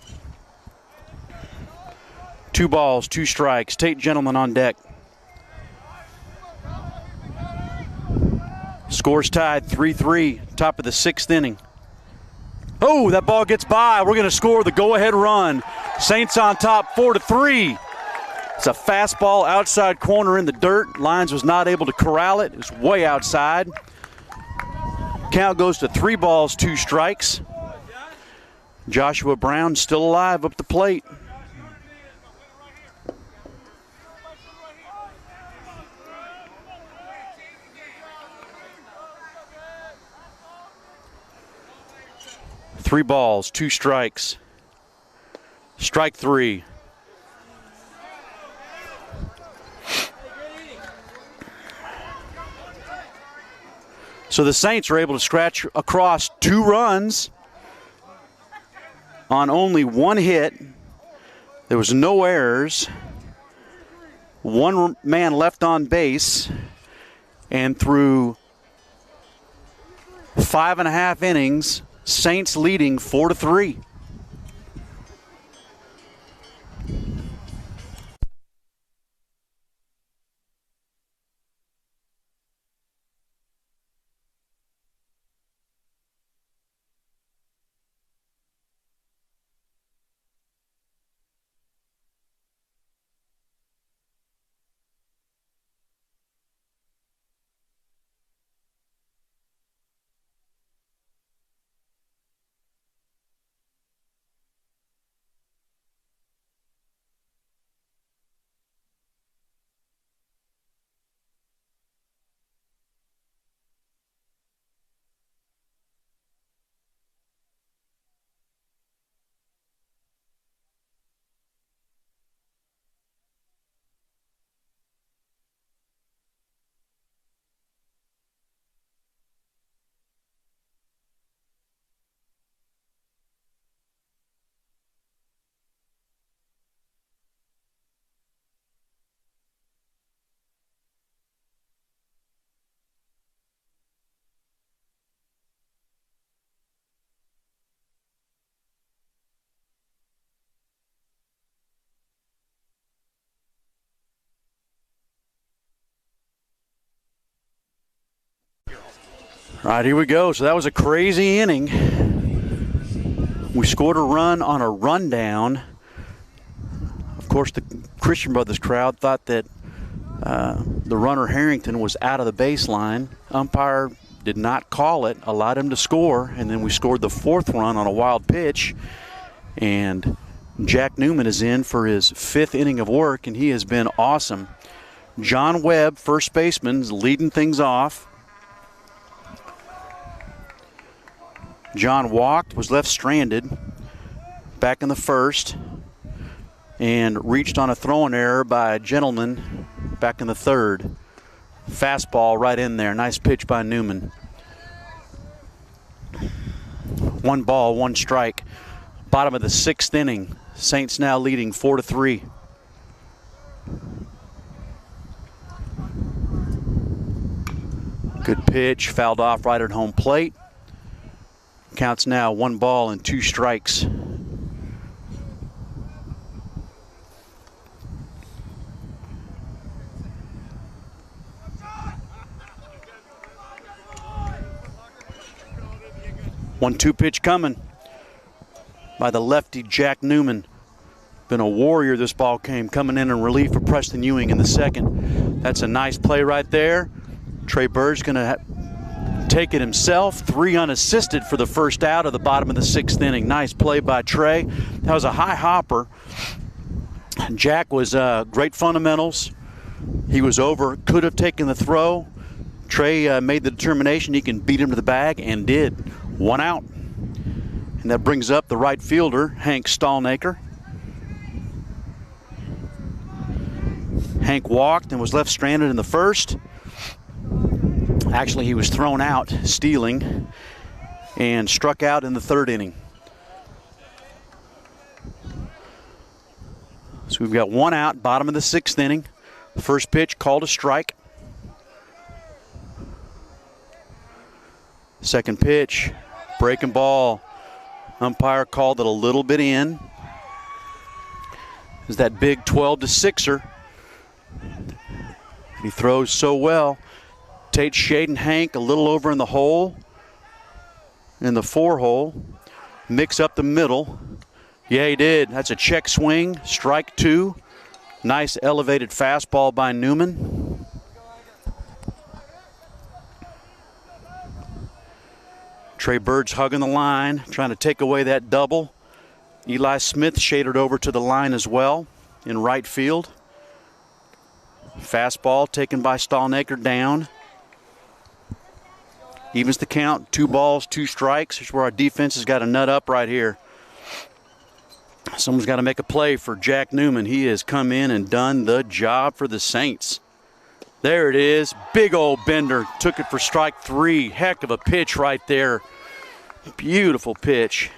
2 balls, 2 strikes. Tate Gentleman on deck. Scores tied 3-3, top of the 6th inning. Oh, that ball gets by. We're going to score the go-ahead run. Saints on top 4-3. It's a fastball outside corner in the dirt. Lions was not able to corral it. It was way outside. Count goes to 3 balls, 2 strikes. Joshua Brown still alive up the plate. Three balls, 2 strikes. Strike 3. So the Saints are able to scratch across 2 runs on only 1 hit. There was no errors. 1 man left on base. And through 5.5 innings, Saints leading 4-3. All right, here we go. So that was a crazy inning. We scored a run on a rundown. Of course, the Christian Brothers crowd thought that the runner Harrington was out of the baseline. Umpire did not call it, allowed him to score, and then we scored the 4th run on a wild pitch. And Jack Newman is in for his 5th inning of work, and he has been awesome. John Webb, first baseman, is leading things off. John walked, was left stranded back in the first, and reached on a throwing error by a gentleman back in the third. Fastball right in there. Nice pitch by Newman. 1 ball, 1 strike. Bottom of the 6th inning. Saints now leading 4-3. Good pitch, fouled off right at home plate. Counts now 1 ball and 2 strikes. One-two pitch coming by the lefty Jack Newman. Been a warrior this ball game, coming in relief for Preston Ewing in the second. That's a nice play right there. Trey Bird's going to take it himself. 3 unassisted for the first out of the bottom of the 6th inning. Nice play by Trey. That was a high hopper. Jack was great fundamentals. He was over, could have taken the throw. Trey made the determination he can beat him to the bag, and did. 1 out. And that brings up the right fielder, Hank Stallnaker. Hank walked and was left stranded in the first. Actually, he was thrown out, stealing, and struck out in the 3rd inning. So we've got 1 out, bottom of the 6th inning. First pitch called a strike. Second pitch, breaking ball. Umpire called it a little bit in. Is that big 12-6er. He throws so well. Tate shading Hank a little over in the hole, in the 4 hole. Mix up the middle. Yeah, he did. That's a check swing, strike 2. Nice elevated fastball by Newman. Trey Bird's hugging the line, trying to take away that double. Eli Smith shaded over to the line as well in right field. Fastball taken by Stallnaker down. Evens the count, 2 balls, 2 strikes. Here's where our defense has got to nut up right here. Someone's got to make a play for Jack Newman. He has come in and done the job for the Saints. There it is. Big old bender. Took it for strike 3. Heck of a pitch right there. Beautiful pitch.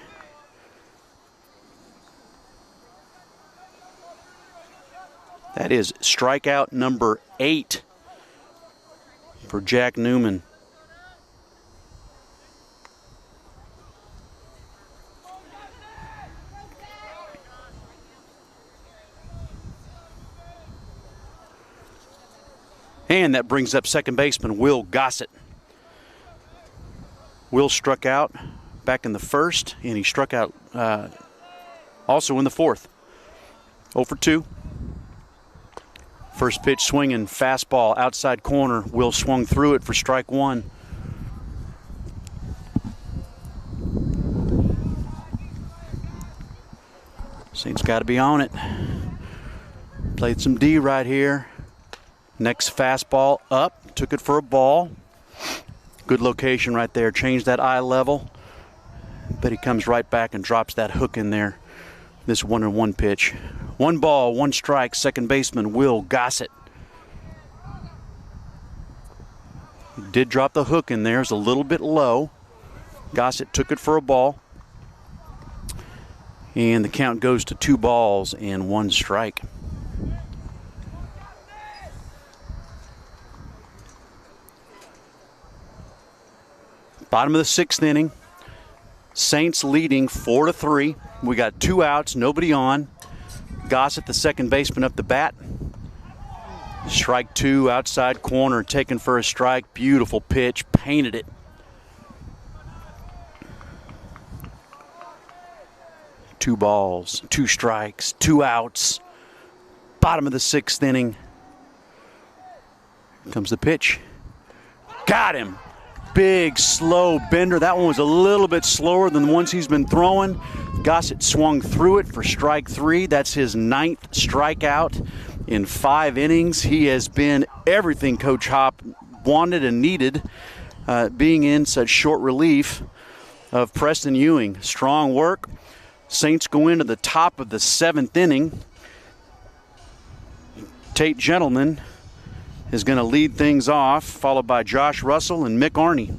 That is strikeout number 8 for Jack Newman. And that brings up second baseman Will Gossett. Will struck out back in the first, and he struck out also in the fourth. 0 for 2. First pitch swinging, fastball, outside corner. Will swung through it for strike 1. Saints got to be on it. Played some D right here. Next fastball up, took it for a ball. Good location right there, changed that eye level. But he comes right back and drops that hook in there. This 1-1 pitch. 1 ball, 1 strike, second baseman Will Gossett. He did drop the hook in there, it's a little bit low. Gossett took it for a ball. And the count goes to 2 balls and 1 strike. Bottom of the 6th inning. Saints leading 4-3. We got 2 outs, nobody on. Gossett, the second baseman, up the bat. Strike 2, outside corner, taken for a strike. Beautiful pitch, painted it. 2 balls, 2 strikes, 2 outs. Bottom of the 6th inning. Here comes the pitch. Got him. Big, slow bender. That one was a little bit slower than the ones he's been throwing. Gossett swung through it for strike 3. That's his 9th strikeout in 5 innings. He has been everything Coach Hop wanted and needed, being in such short relief of Preston Ewing. Strong work. Saints go into the top of the 7th inning. Tate Gentleman is going to lead things off, followed by Josh Russell and Mick Arney.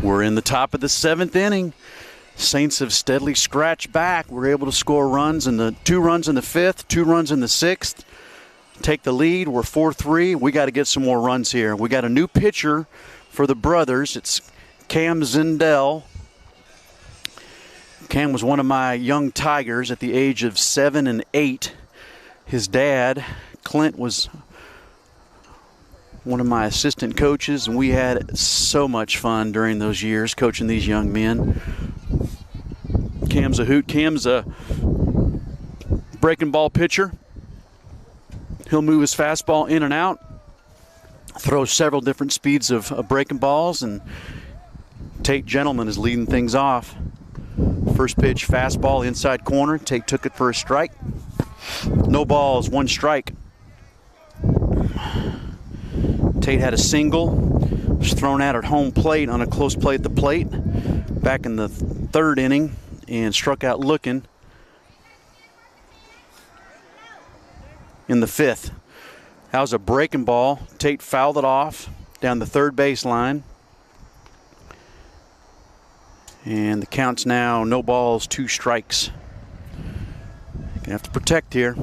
We're in the top of the 7th inning. Saints have steadily scratched back. We're able to score runs in the 2 runs in the 5th, 2 runs in the 6th. Take the lead. We're 4-3. We got to get some more runs here. We got a new pitcher for the brothers. It's Cam Zindel. Cam was one of my young Tigers at the age of 7 and 8. His dad, Clint, was one of my assistant coaches, and we had so much fun during those years coaching these young men. Cam's a hoot. Cam's a breaking ball pitcher. He'll move his fastball in and out, throw several different speeds of breaking balls, and Tate Gentleman is leading things off. First pitch, fastball, inside corner. Tate took it for a strike. No balls, 1 strike. Tate had a single, was thrown out at home plate on a close play at the plate back in the 3rd inning and struck out looking in the 5th. That was a breaking ball. Tate fouled it off down the 3rd baseline. And the count's now no balls, 2 strikes. Gonna have to protect here.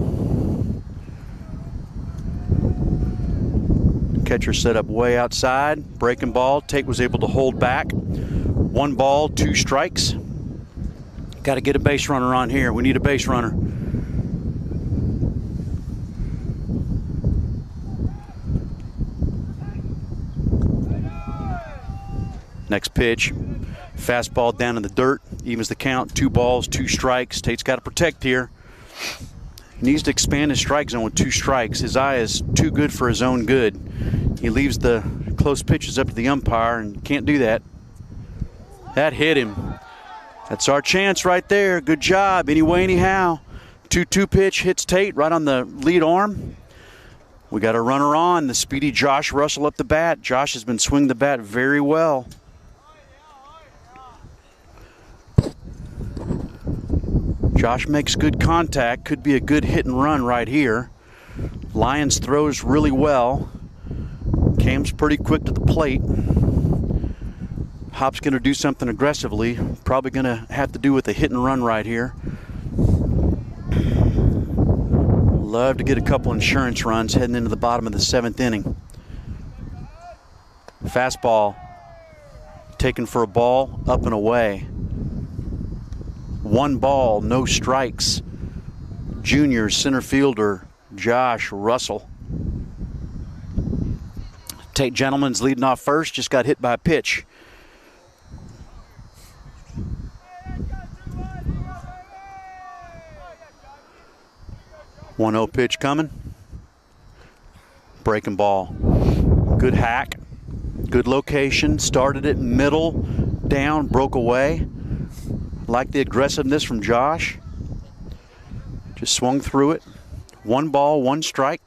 Catcher set up way outside. Breaking ball. Tate was able to hold back. 1 ball, 2 strikes. Got to get a base runner on here. We need a base runner. Next pitch. Fastball down in the dirt. Evens the count. 2 balls, 2 strikes. Tate's got to protect here. He needs to expand his strike zone with 2 strikes. His eye is too good for his own good. He leaves the close pitches up to the umpire and can't do that. That hit him. That's our chance right there. Good job. Anyway, anyhow. 2-2 pitch hits Tate right on the lead arm. We got a runner on. The speedy Josh Russell up the bat. Josh has been swinging the bat very well. Josh makes good contact. Could be a good hit and run right here. Lyons throws really well. Cam's pretty quick to the plate. Hop's going to do something aggressively. Probably going to have to do with a hit and run right here. Love to get a couple insurance runs heading into the bottom of the 7th inning. Fastball taken for a ball, up and away. 1 ball, no strikes. Junior center fielder Josh Russell. Tate Gentleman's leading off first, just got hit by a pitch. 1-0 pitch coming. Breaking ball. Good hack. Good location. Started it middle, down, broke away. Like the aggressiveness from Josh. Just swung through it. 1 ball, 1 strike.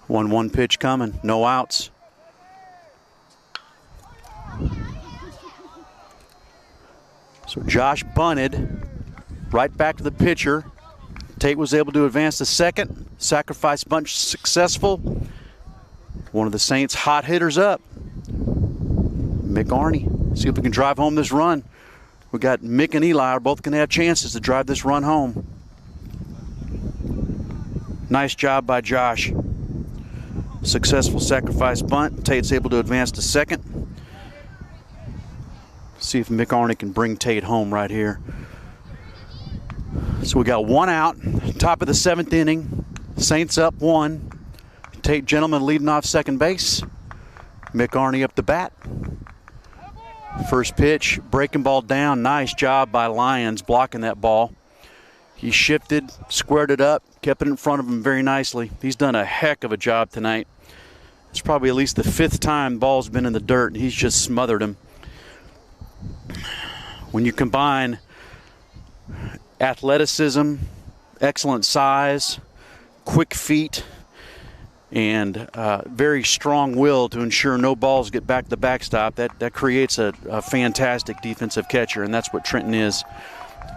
One pitch coming. No outs. So Josh bunted right back to the pitcher. Tate was able to advance to second. Sacrifice bunt successful. One of the Saints' hot hitters up. Mick Arney. See if we can drive home this run. We got Mick and Eli are both going to have chances to drive this run home. Nice job by Josh. Successful sacrifice bunt. Tate's able to advance to second. See if Mick Arney can bring Tate home right here. So we got 1 out. Top of the 7th inning. Saints up 1. Tate Gentleman leading off second base. Mick Arney up the bat. First pitch, breaking ball down. Nice job by Lyons blocking that ball. He shifted, squared it up, kept it in front of him very nicely. He's done a heck of a job tonight. It's probably at least the 5th time the ball's been in the dirt, and he's just smothered him. When you combine athleticism, excellent size, quick feet, and very strong will to ensure no balls get back to the backstop, that creates a fantastic defensive catcher, and that's what Trenton is.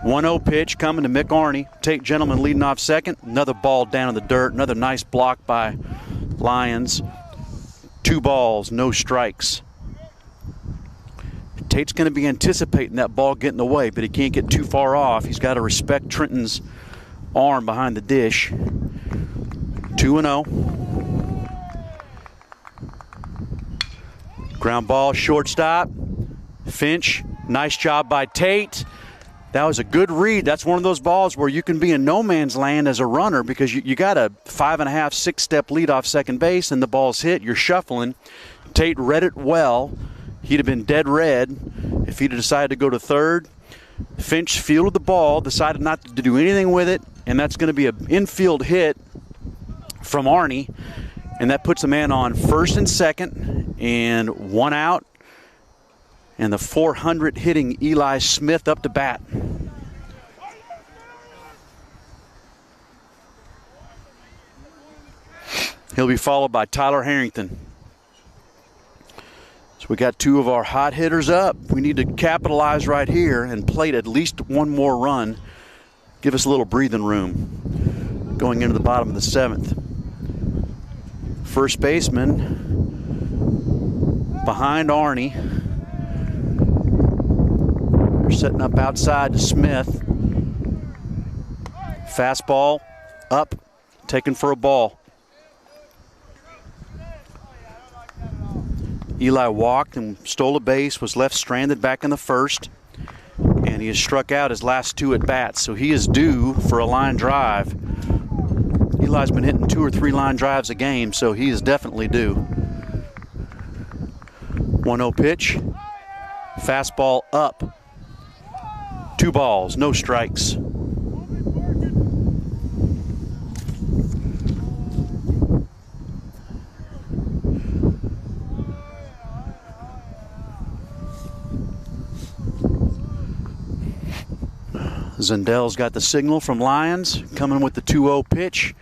1-0 pitch coming to Mick Arney. Tate Gentleman leading off second. Another ball down in the dirt. Another nice block by Lyons. 2 balls, no strikes. Tate's going to be anticipating that ball getting away, but he can't get too far off. He's got to respect Trenton's arm behind the dish. 2-0. Ground ball, shortstop. Finch, nice job by Tate. That was a good read. That's one of those balls where you can be in no man's land as a runner because you got a 5.5, 6-step lead off second base and the ball's hit. You're shuffling. Tate read it well. He'd have been dead red if he'd have decided to go to third. Finch fielded the ball, decided not to do anything with it, and that's going to be an infield hit from Arney. And that puts a man on first and second, and 1 out. And the 400 hitting Eli Smith up to bat. He'll be followed by Tyler Harrington. So we got 2 of our hot hitters up. We need to capitalize right here and plate at least 1 more run. Give us a little breathing room going into the bottom of the 7th. First baseman behind Arney. They're setting up outside to Smith. Fastball up, taken for a ball. Eli walked and stole a base, was left stranded back in the first, and he has struck out his last 2 at bats, so he is due for a line drive. Eli's been hitting 2 or 3 line drives a game, so he is definitely due. 1-0 pitch. Fastball up. 2 balls, no strikes. Zendell's got the signal from Lyons, coming with the 2-0 pitch.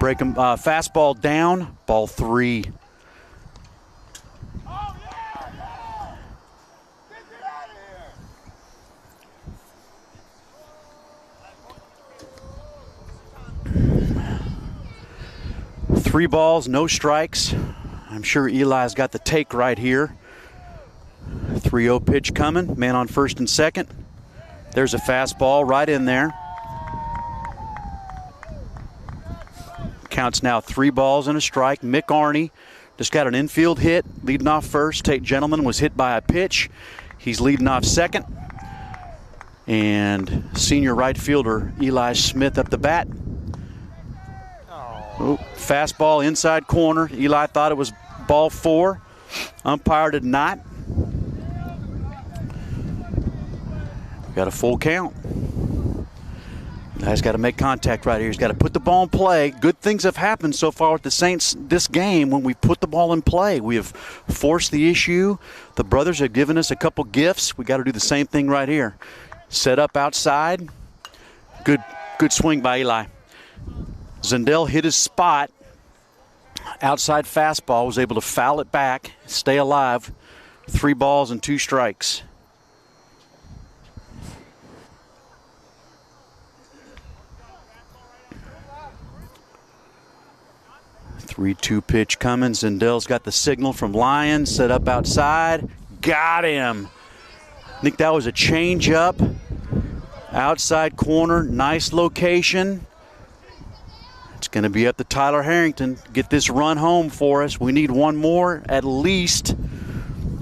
Break him, fastball down, ball 3. Three balls, no strikes. I'm sure Eli's got the take right here. 3-0 pitch coming, man on first and second. There's a fastball right in there. Counts now 3 balls and a strike. Mick Arney just got an infield hit, leading off first. Tate Gentleman was hit by a pitch. He's leading off second. And senior right fielder Eli Smith up the bat. Oh, fastball inside corner. Eli thought it was ball 4. Umpire did not. Got a full count. Guy's got to make contact right here. He's got to put the ball in play. Good things have happened so far with the Saints this game when we put the ball in play. We have forced the issue. The brothers have given us a couple gifts. We got to do the same thing right here. Set up outside. Good swing by Eli. Zundel hit his spot. Outside fastball, was able to foul it back, stay alive. 3 balls and 2 strikes. Three-two pitch coming. Zundel's got the signal from Lyons, set up outside. Got him. I think that was a changeup. Outside corner, nice location. It's going to be up to Tyler Harrington. Get this run home for us. We need one more at least.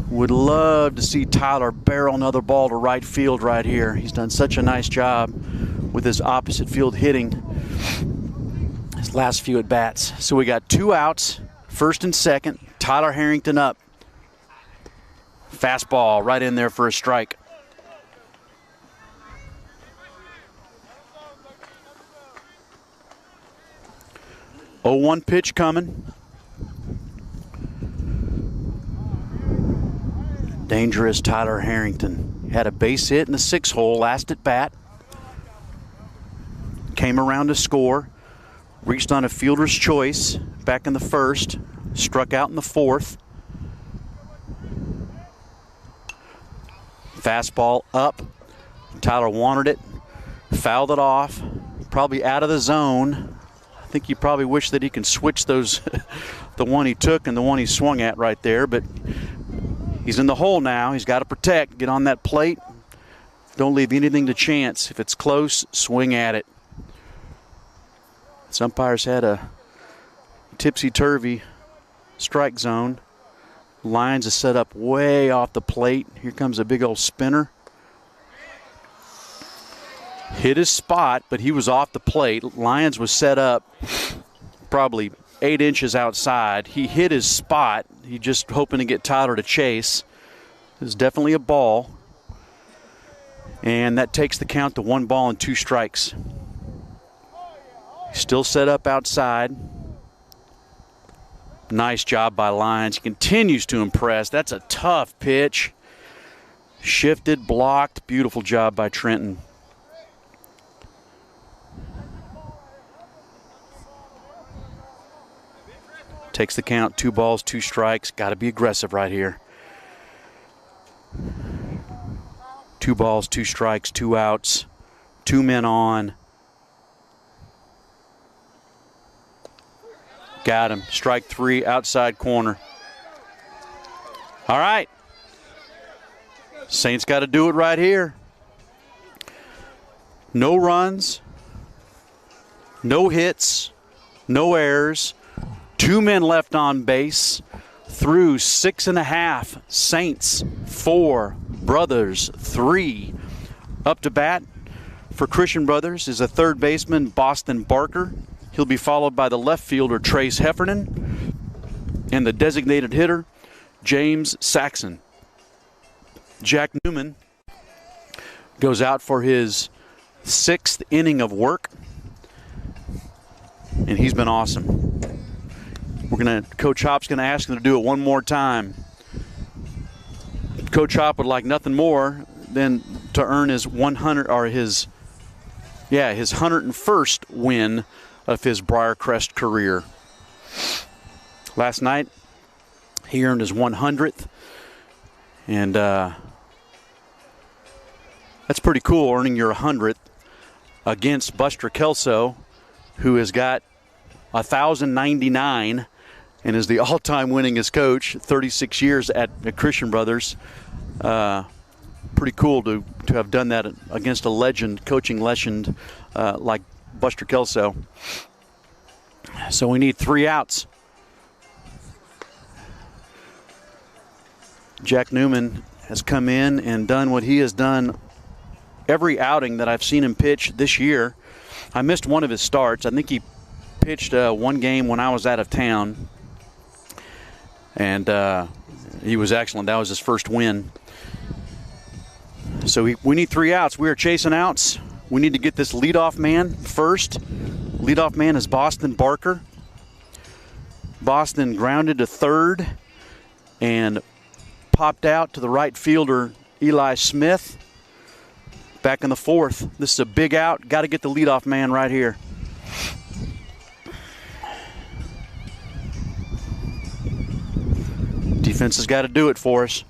Would love to see Tyler barrel another ball to right field right here. He's done such a nice job with his opposite field hitting his last few at bats. So we got 2 outs, first and second. Tyler Harrington up. Fastball right in there for a strike. Oh, 1 pitch coming. Dangerous Tyler Harrington. Had a base hit in the 6-hole last at bat. Came around to score. Reached on a fielder's choice back in the 1st. Struck out in the 4th. Fastball up. Tyler wanted it. Fouled it off. Probably out of the zone. I think you probably wish that he can switch those, the one he took and the one he swung at right there. But he's in the hole now. He's got to protect. Get on that plate. Don't leave anything to chance. If it's close, swing at it. This umpire's had a tipsy-turvy strike zone. Lyons is set up way off the plate. Here comes a big old spinner. Hit his spot, but he was off the plate. Lyons was set up probably 8 inches outside. He hit his spot. He just hoping to get Tyler to chase. It was definitely a ball. And that takes the count to 1 ball and 2 strikes. Still set up outside. Nice job by Lyons. He continues to impress. That's a tough pitch. Shifted, blocked. Beautiful job by Trenton. Takes the count, 2 balls, 2 strikes. Got to be aggressive right here. 2 balls, 2 strikes, 2 outs, 2 men on. Got him. Strike 3, outside corner. All right. Saints got to do it right here. No runs, no hits, no errors. 2 men left on base through 6.5. Saints 4, Brothers 3. Up to bat for Christian Brothers is a third baseman, Boston Barker. He'll be followed by the left fielder, Trace Heffernan, and the designated hitter, James Saxon. Jack Newman goes out for his 6th inning of work, and he's been awesome. Coach Hop's going to ask him to do it one more time. Coach Hop would like nothing more than to earn his 101st win of his Briarcrest career. Last night, he earned his 100th, and that's pretty cool, earning your 100th against Buster Kelso, who has got 1,099 and is the all-time winningest coach, 36 years at Christian Brothers. Pretty cool to have done that against a legend, coaching legend like Buster Kelso. So we need 3 outs. Jack Newman has come in and done what he has done every outing that I've seen him pitch this year. I missed one of his starts. I think he pitched one game when I was out of town, and he was excellent. That was his first win. So we need 3 outs. We are chasing outs. We need to get this leadoff man first. Leadoff man is Boston Barker. Boston grounded to third and popped out to the right fielder, Eli Smith. Back in the 4th. This is a big out. Got to get the leadoff man right here. Defense has got to do it for us.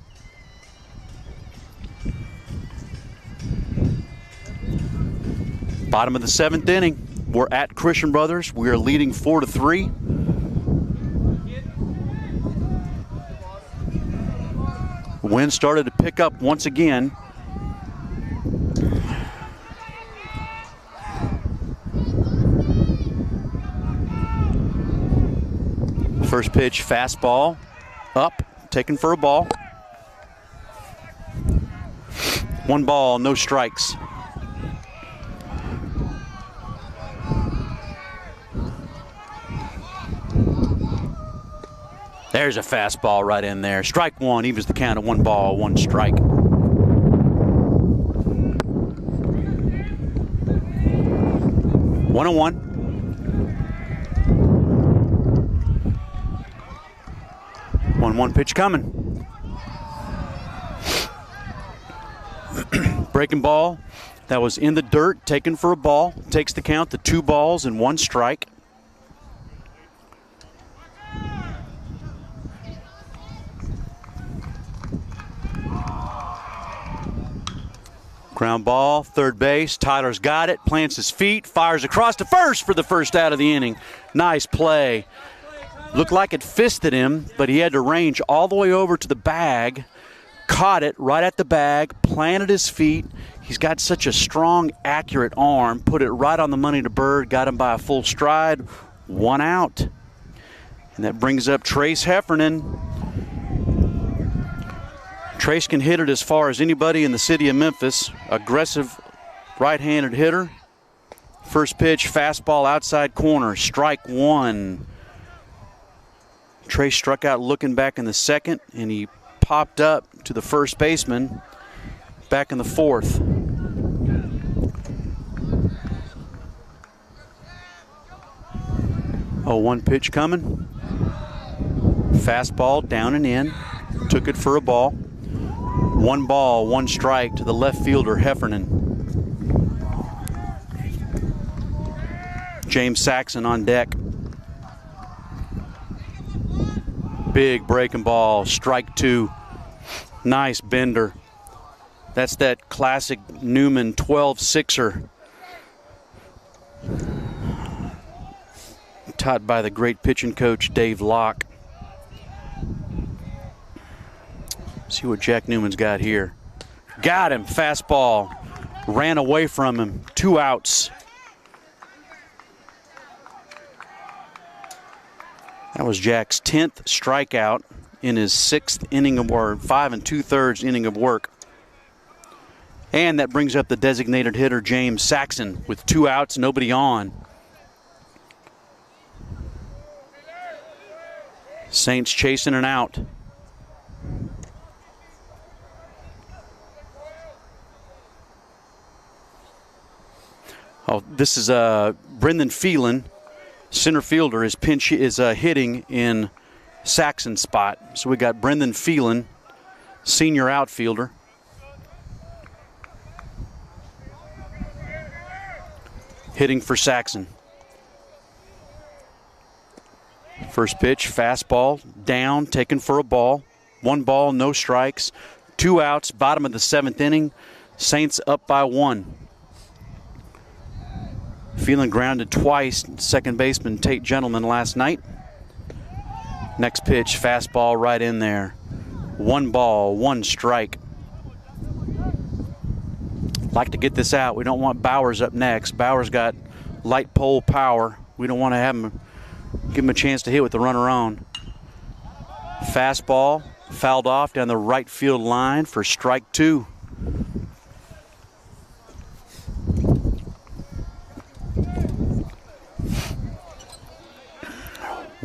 Bottom of the 7th inning. We're at Christian Brothers. We are leading 4-3. Wind started to pick up once again. First pitch, fastball, up, taken for a ball. 1 ball, no strikes. There's a fastball right in there. Strike 1, evens the count of 1 ball, 1 strike. One and 1. One pitch coming. Breaking ball that was in the dirt, taken for a ball. Takes the count to 2 balls and 1 strike. Ground ball, third base. Tyler's got it, plants his feet, fires across to first for the first out of the inning. Nice play. Looked like it fisted him, but he had to range all the way over to the bag, caught it right at the bag, planted his feet. He's got such a strong, accurate arm, put it right on the money to Bird, got him by a full stride, 1 out. And that brings up Trace Heffernan. Trace can hit it as far as anybody in the city of Memphis. Aggressive right-handed hitter. First pitch, fastball outside corner, strike 1. Trace struck out looking back in the 2nd, and he popped up to the first baseman back in the 4th. Oh, 1 pitch coming. Fastball down and in. Took it for a ball. 1 ball, 1 strike to the left fielder, Heffernan. James Saxon on deck. Big breaking ball, strike 2. Nice bender. That's that classic Newman 12-6er. Taught by the great pitching coach Dave Locke. See what Jack Newman's got here. Got him, fastball. Ran away from him, 2 outs. That was Jack's 10th strikeout in his 6th inning of work, 5 2/3 inning of work. And that brings up the designated hitter, James Saxon, with 2 outs, nobody on. Saints chasing an out. Oh, this is Brendan Phelan. Center fielder is hitting in Saxon's spot. So we got Brendan Phelan, senior outfielder. Hitting for Saxon. First pitch, fastball, down, taken for a ball. 1 ball, no strikes. 2 outs, bottom of the 7th inning. Saints up by 1. Phelan grounded twice, second baseman Tate Gentleman last night. Next pitch, fastball right in there. 1 ball, 1 strike. Like to get this out. We don't want Bowers up next. Bowers got light pole power. We don't want to have him, give him a chance to hit with the runner on. Fastball fouled off down the right field line for strike 2.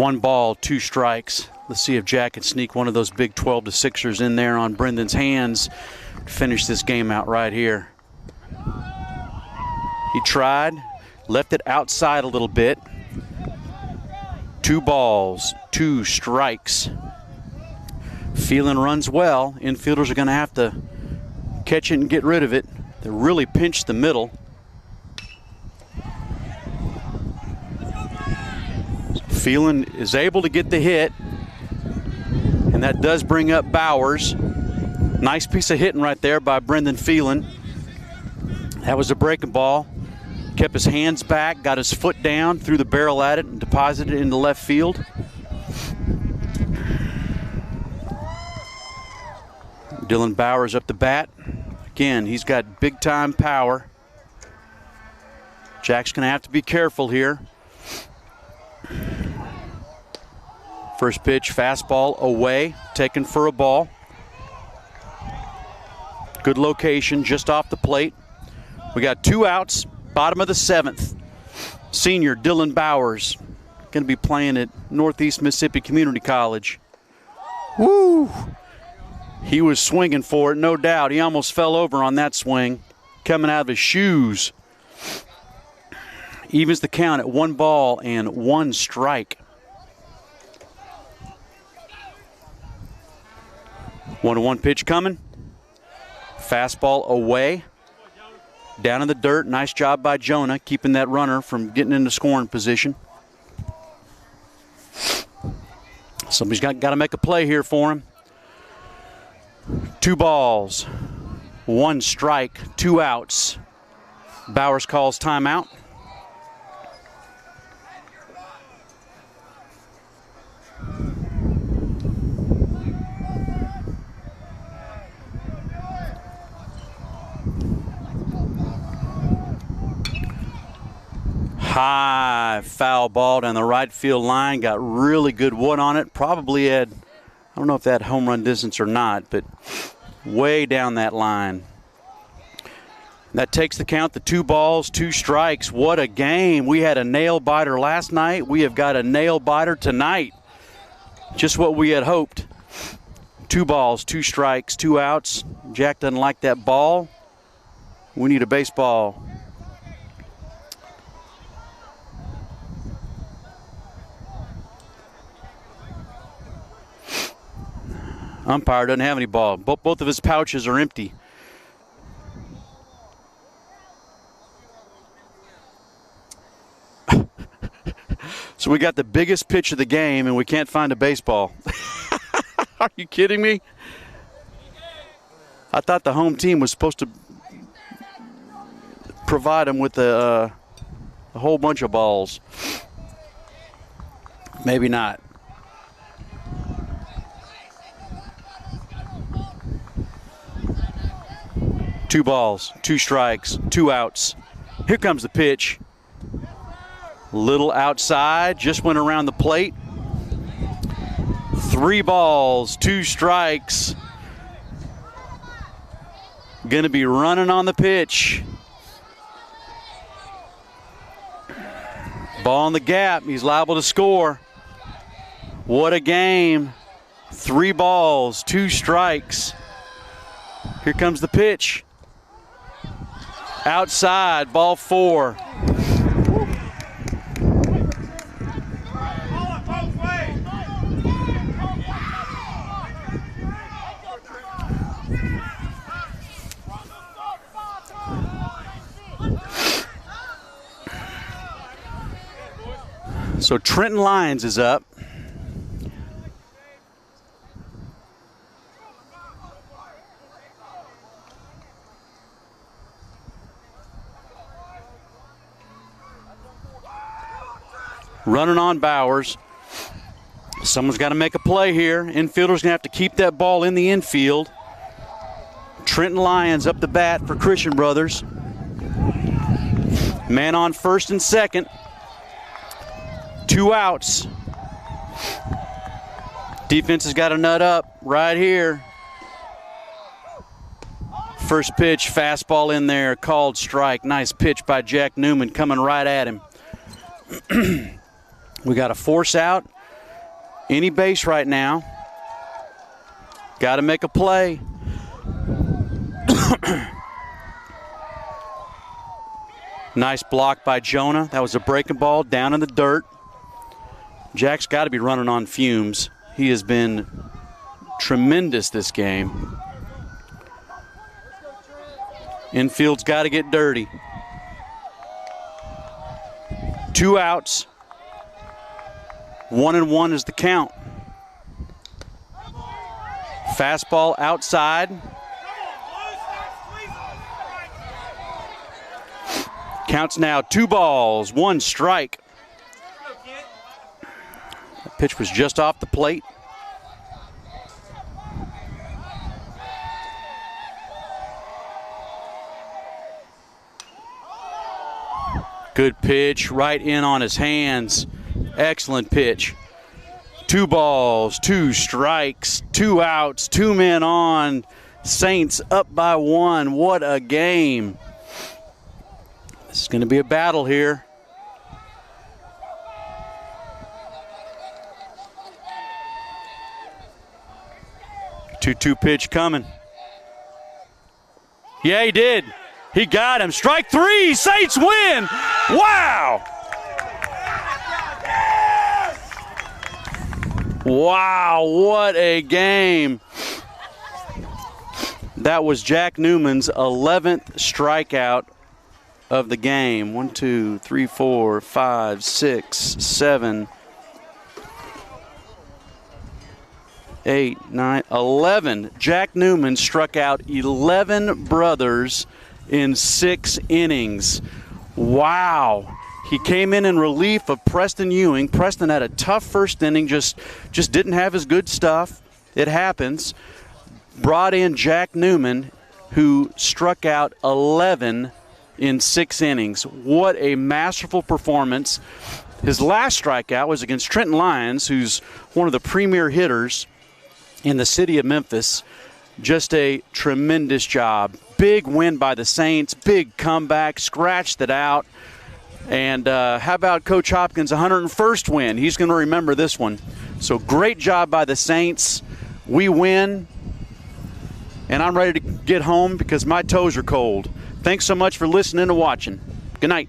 1 ball, 2 strikes. Let's see if Jack can sneak one of those big 12-6ers in there on Brendan's hands to finish this game out right here. He tried, left it outside a little bit. 2 balls, 2 strikes. Phelan runs well. Infielders are going to have to catch it and get rid of it. They really pinched the middle. Phelan is able to get the hit, and that does bring up Bowers. Nice piece of hitting right there by Brendan Phelan. That was a breaking ball. Kept his hands back, got his foot down, threw the barrel at it, and deposited it into left field. Dylan Bowers up the bat. Again, he's got big-time power. Jack's going to have to be careful here. First pitch, fastball away, taken for a ball. Good location, just off the plate. We got 2 outs, bottom of the 7th. Senior Dylan Bowers going to be playing at Northeast Mississippi Community College. Woo! He was swinging for it, no doubt. He almost fell over on that swing, coming out of his shoes. Evens the count at 1 ball and 1 strike. 1-1 pitch coming. Fastball away. Down in the dirt. Nice job by Jonah, keeping that runner from getting into scoring position. Somebody's got to make a play here for him. 2 balls, 1 strike, 2 outs. Bowers calls timeout. High foul ball down the right field line. Got really good wood on it. Probably had, I don't know if that home run distance or not, but way down that line. That takes the count, the 2 balls, 2 strikes. What a game. We had a nail biter last night. We have got a nail biter tonight. Just what we had hoped. 2 balls, 2 strikes, 2 outs. Jack doesn't like that ball. We need a baseball. Umpire doesn't have any ball. Both of his pouches are empty. So we got the biggest pitch of the game, and we can't find a baseball. Are you kidding me? I thought the home team was supposed to provide them with a whole bunch of balls. Maybe not. Two balls, 2 strikes, 2 outs. Here comes the pitch. Little outside, just went around the plate. 3 balls, 2 strikes. Going to be running on the pitch. Ball in the gap, he's liable to score. What a game. 3 balls, 2 strikes. Here comes the pitch. Outside, ball 4. So Trenton Lyons is up. Running on Bowers. Someone's got to make a play here. Infielders going to have to keep that ball in the infield. Trenton Lyons up the bat for Christian Brothers. Man on first and second. 2 outs. Defense has got a nut up right here. First pitch, fastball in there, called strike. Nice pitch by Jack Newman coming right at him. We got a force out. Any base right now. Got to make a play. Nice block by Jonah. That was a breaking ball down in the dirt. Jack's got to be running on fumes. He has been tremendous this game. Infield's got to get dirty. 2 outs. 1-1 is the count. Fastball outside. Counts now 2 balls, 1 strike. That pitch was just off the plate. Good pitch, right in on his hands. Excellent pitch. 2 balls, 2 strikes, 2 outs, 2 men on. Saints up by 1. What a game. This is going to be a battle here. Two pitch coming. Yeah, he did. He got him. Strike 3. Saints win. Wow. Wow, what a game. That was Jack Newman's 11th strikeout of the game. 1, 2, 3, 4, 5, 6, 7, 8, 9, 11. Jack Newman struck out 11 brothers in 6 innings. Wow. He came in relief of Preston Ewing. Preston had a tough first inning, just didn't have his good stuff. It happens. Brought in Jack Newman, who struck out 11 in 6 innings. What a masterful performance. His last strikeout was against Trenton Lyons, who's one of the premier hitters in the city of Memphis. Just a tremendous job. Big win by the Saints, big comeback, scratched it out. And how about Coach Hopkins' 101st win? He's going to remember this one. So great job by the Saints. We win, and I'm ready to get home because my toes are cold. Thanks so much for listening and watching. Good night.